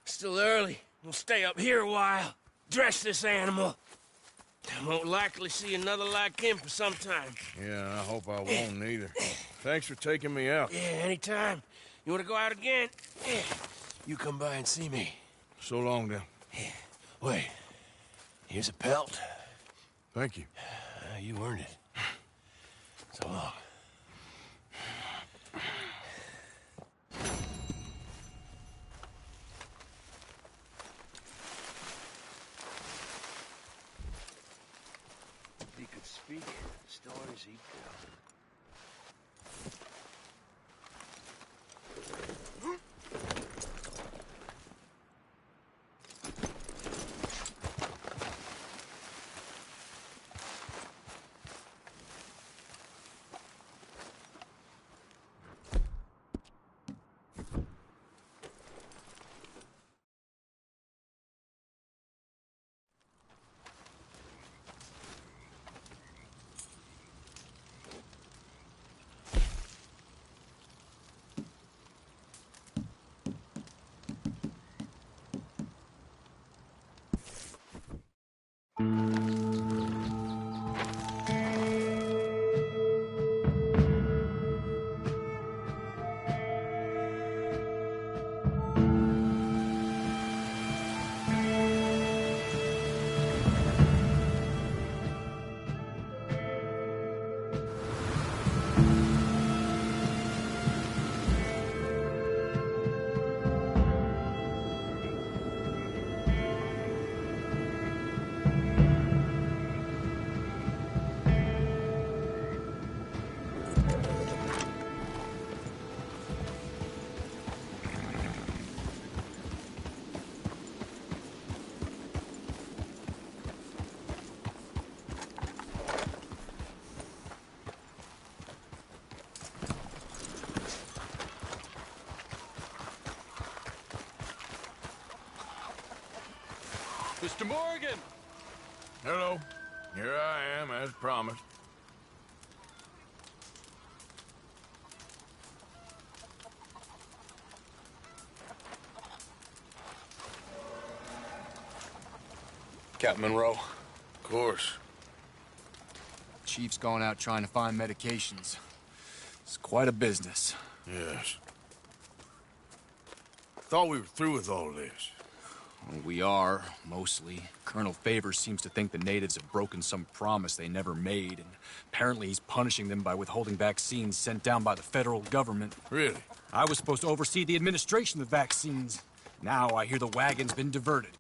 S8: still early. We'll stay up here a while. Dress this animal. I won't likely see another like him for some time.
S1: Yeah, I hope I won't neither. Thanks for taking me out.
S8: Yeah, anytime. You want to go out again? Yeah. You come by and see me.
S1: So long, then.
S8: Yeah. Wait. Here's a pelt.
S1: Thank you.
S8: You earned it. So long. If he could speak, the stories he'd tell.
S18: Mr. Morgan!
S1: Hello. Here I am, as promised.
S21: Captain Monroe.
S1: Of course.
S18: Chief's gone out trying to find medications. It's quite a business.
S1: Yes. Thought we were through with all this.
S18: Well, we are, mostly. Colonel Favors seems to think the natives have broken some promise they never made, and apparently he's punishing them by withholding vaccines sent down by the federal government.
S1: Really?
S18: I was supposed to oversee the administration of the vaccines. Now I hear the wagon's been diverted.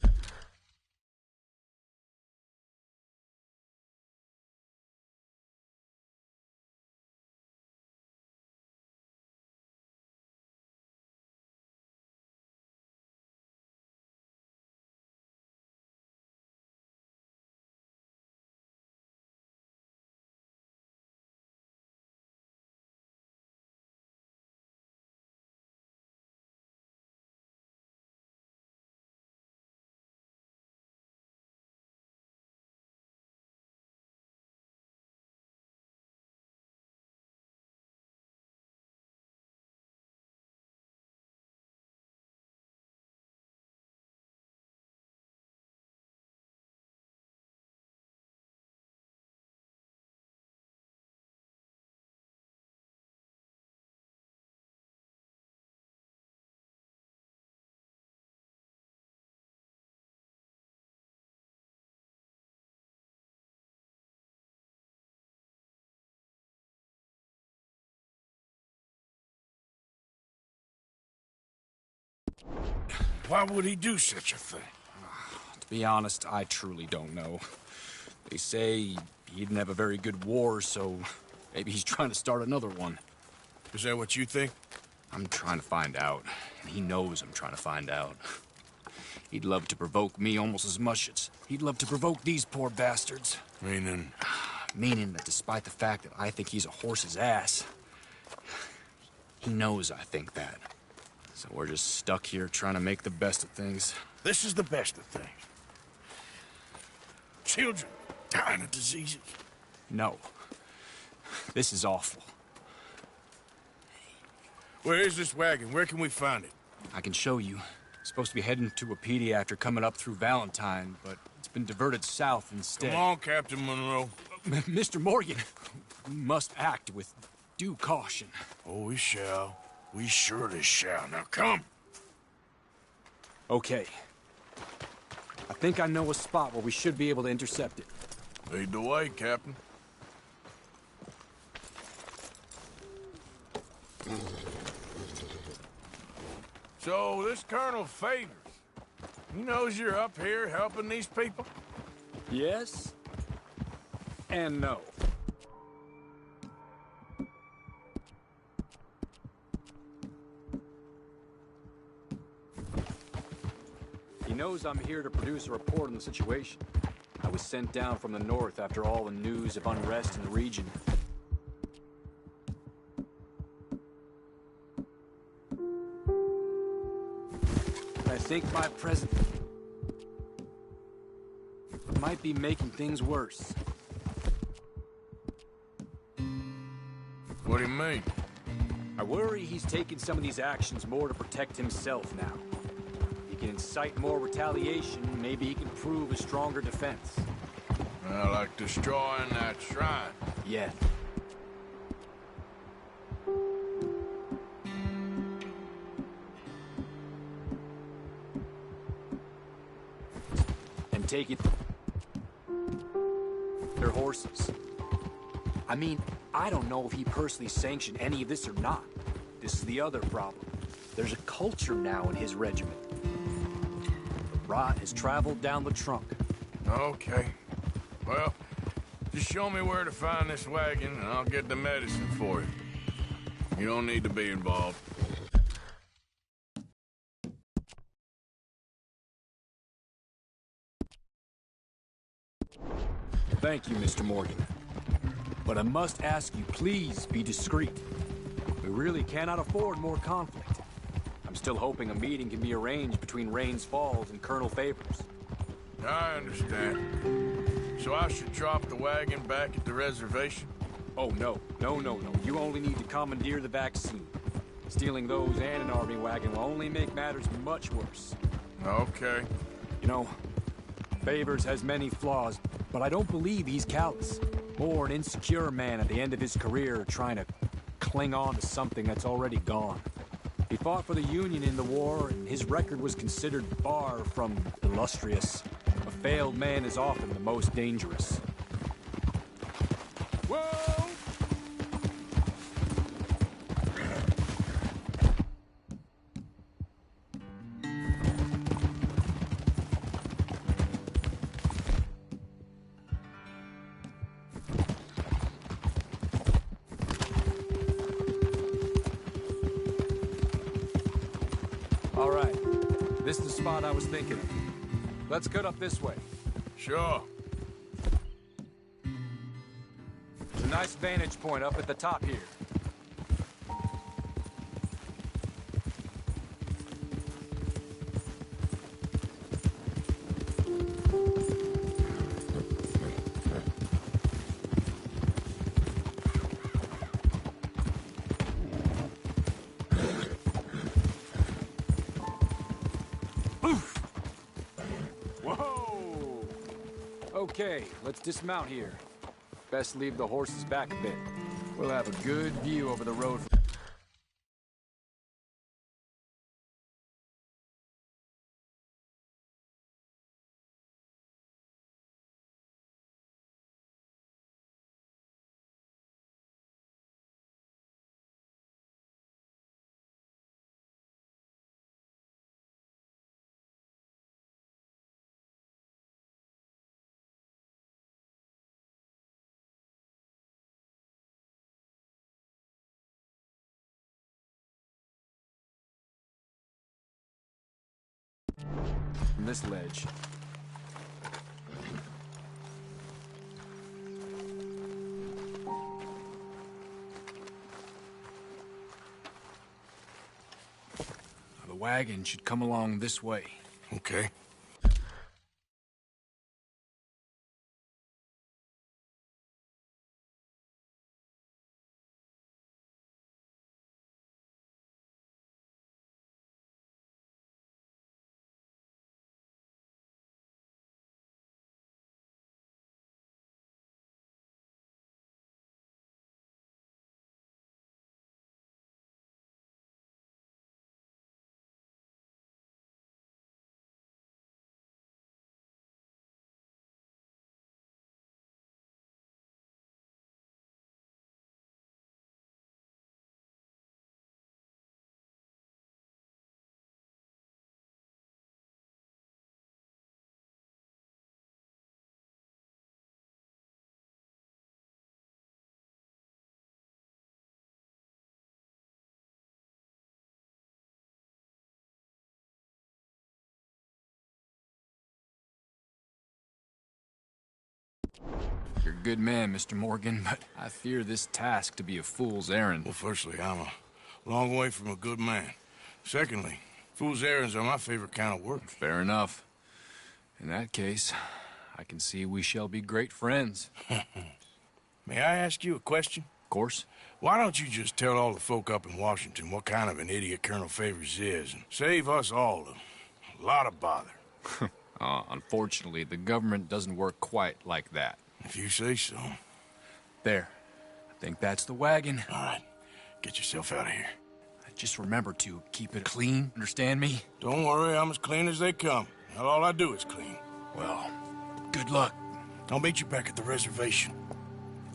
S1: Why would he do such a thing?
S18: To be honest, I truly don't know. They say he didn't have a very good war, so maybe he's trying to start another one.
S1: Is that what you think?
S18: I'm trying to find out, and he knows I'm trying to find out. He'd love to provoke me almost as much as he'd love to provoke these poor bastards.
S1: Meaning?
S18: Meaning that despite the fact that I think he's a horse's ass, he knows I think that. So we're just stuck here trying to make the best of things.
S1: This is the best of things. Children dying of diseases.
S18: No. This is awful.
S1: Where is this wagon? Where can we find it?
S18: I can show you. It's supposed to be heading to Wapiti after coming up through Valentine, but it's been diverted south instead.
S1: Come on, Captain Monroe.
S18: Mr. Morgan, we must act with due caution.
S1: Oh, we shall. We surely shall. Now, come!
S18: Okay. I think I know a spot where we should be able to intercept it.
S1: Lead the way, Captain. So, this Colonel Favors, he knows you're up here helping these people?
S18: Yes. And no. He knows I'm here to produce a report on the situation. I was sent down from the north after all the news of unrest in the region. I think my presence might be making things worse.
S1: What do you mean?
S18: I worry he's taking some of these actions more to protect himself now. He can incite more retaliation, maybe he can prove a stronger defense.
S1: Like destroying that shrine.
S18: Yeah. And taking their horses. I mean, I don't know if he personally sanctioned any of this or not. This is the other problem. There's a culture now in his regiment. The rot has traveled down the trunk.
S1: Okay. Well, just show me where to find this wagon, and I'll get the medicine for you. You don't need to be involved.
S18: Thank you, Mr. Morgan. But I must ask you, please be discreet. We really cannot afford more conflict. I'm still hoping a meeting can be arranged between Rains Falls and Colonel Favors.
S1: I understand. So I should drop the wagon back at the reservation?
S18: Oh, no. No. You only need to commandeer the vaccine. Stealing those and an army wagon will only make matters much worse.
S1: Okay.
S18: You know, Favors has many flaws, but I don't believe he's callous. More an insecure man at the end of his career trying to cling on to something that's already gone. He fought for the Union in the war, and his record was considered far from illustrious. A failed man is often the most dangerous. Whoa! All right. This is the spot I was thinking of. Let's cut up this way.
S1: Sure.
S18: There's a nice vantage point up at the top here. Whoa! Okay, let's dismount here. Best leave the horses back a bit. We'll have a good view over the road. From this ledge. The wagon should come along this way.
S1: Okay.
S18: You're a good man, Mr. Morgan, but I fear this task to be a fool's errand.
S1: Well, firstly, I'm a long way from a good man. Secondly, fool's errands are my favorite kind of work.
S18: Fair enough. In that case, I can see we shall be great friends.
S1: May I ask you a question?
S18: Of course.
S1: Why don't you just tell all the folk up in Washington what kind of an idiot Colonel Favors is, and save us all a lot of bother?
S18: Unfortunately, the government doesn't work quite like that.
S1: If you say so.
S18: There. I think that's the wagon.
S1: All right. Get yourself out of here.
S18: Just remember to keep it clean, understand me?
S1: Don't worry, I'm as clean as they come. Not all I do is clean.
S18: Well, good luck.
S1: I'll meet you back at the reservation.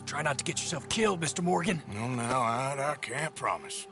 S18: Try not to get yourself killed, Mr. Morgan.
S1: No, now, I can't promise.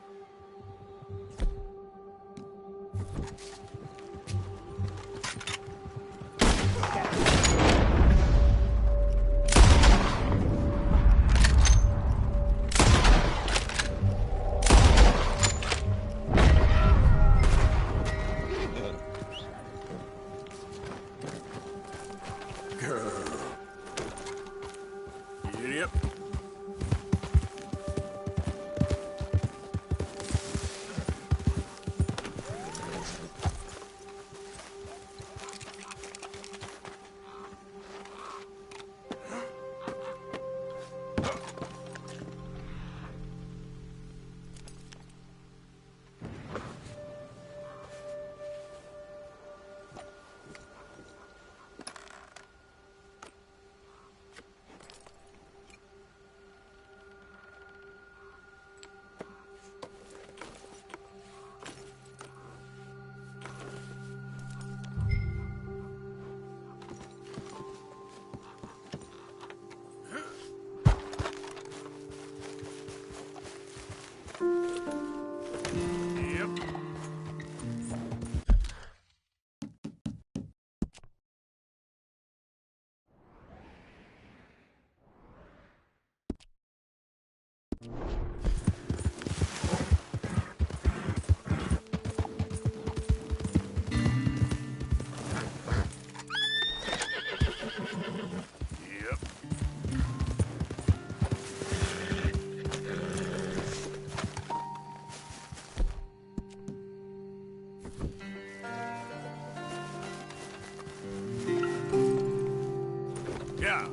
S1: Yeah.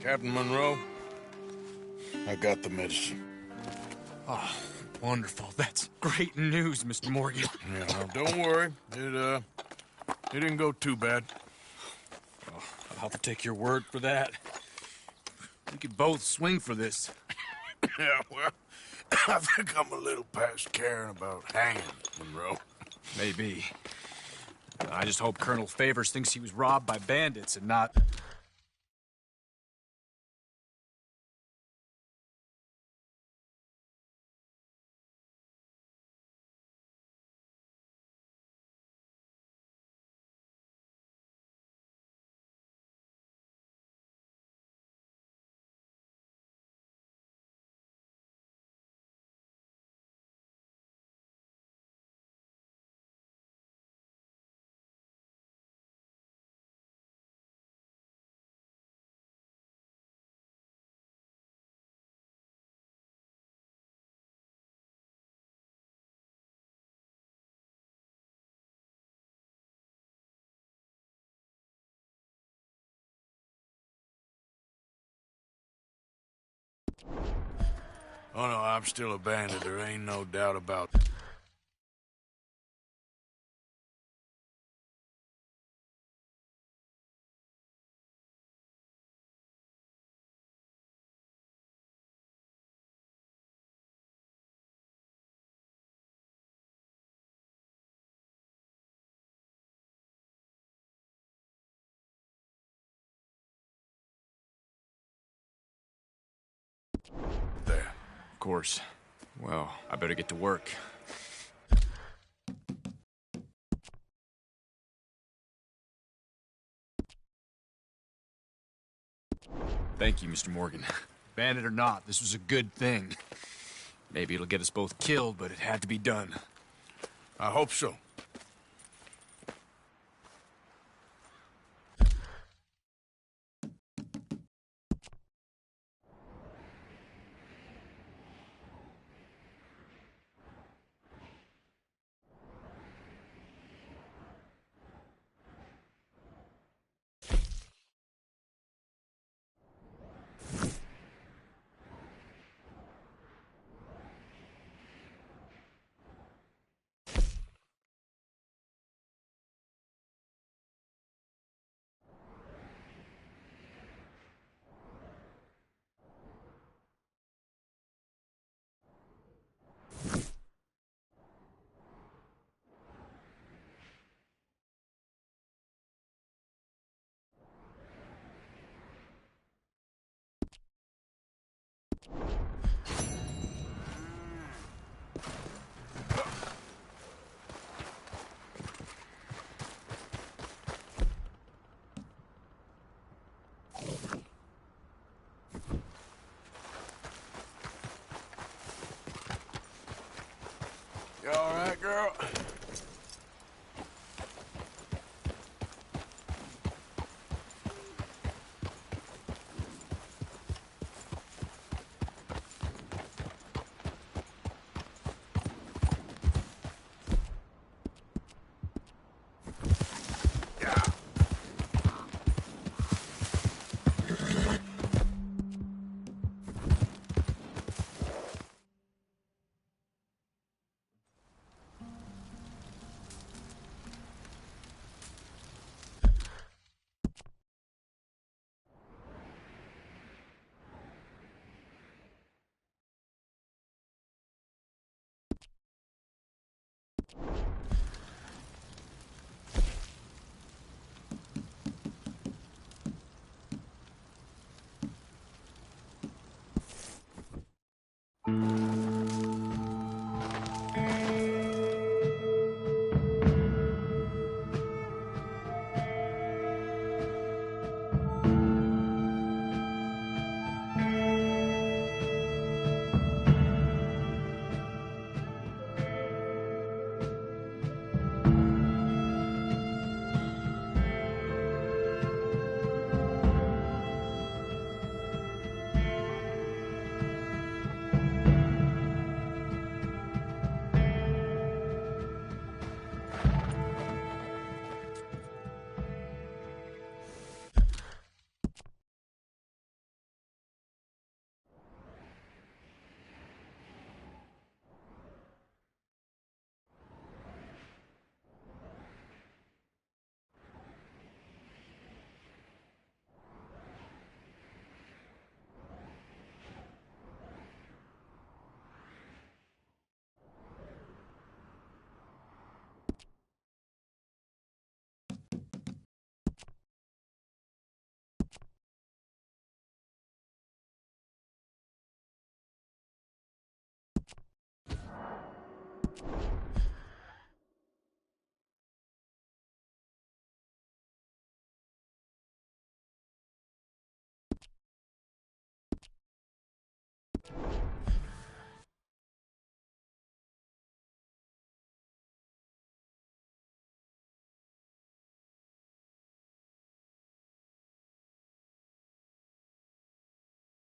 S1: Captain Monroe, I got the medicine.
S3: Oh, wonderful. That's great news, Mr. Morgan.
S1: Yeah, well, don't worry. It didn't go too bad.
S3: Oh, I'll take your word for that. We could both swing for this.
S1: Yeah, well, I think I'm a little past caring about hanging, Monroe.
S3: Maybe. I just hope Colonel Favors thinks he was robbed by bandits and not...
S1: Oh, no, I'm still a bandit. There ain't no doubt about it.
S3: There. Of course. Well, I better get to work. Thank you, Mr. Morgan. Bandit or not, this was a good thing. Maybe it'll get us both killed, but it had to be done.
S1: I hope so.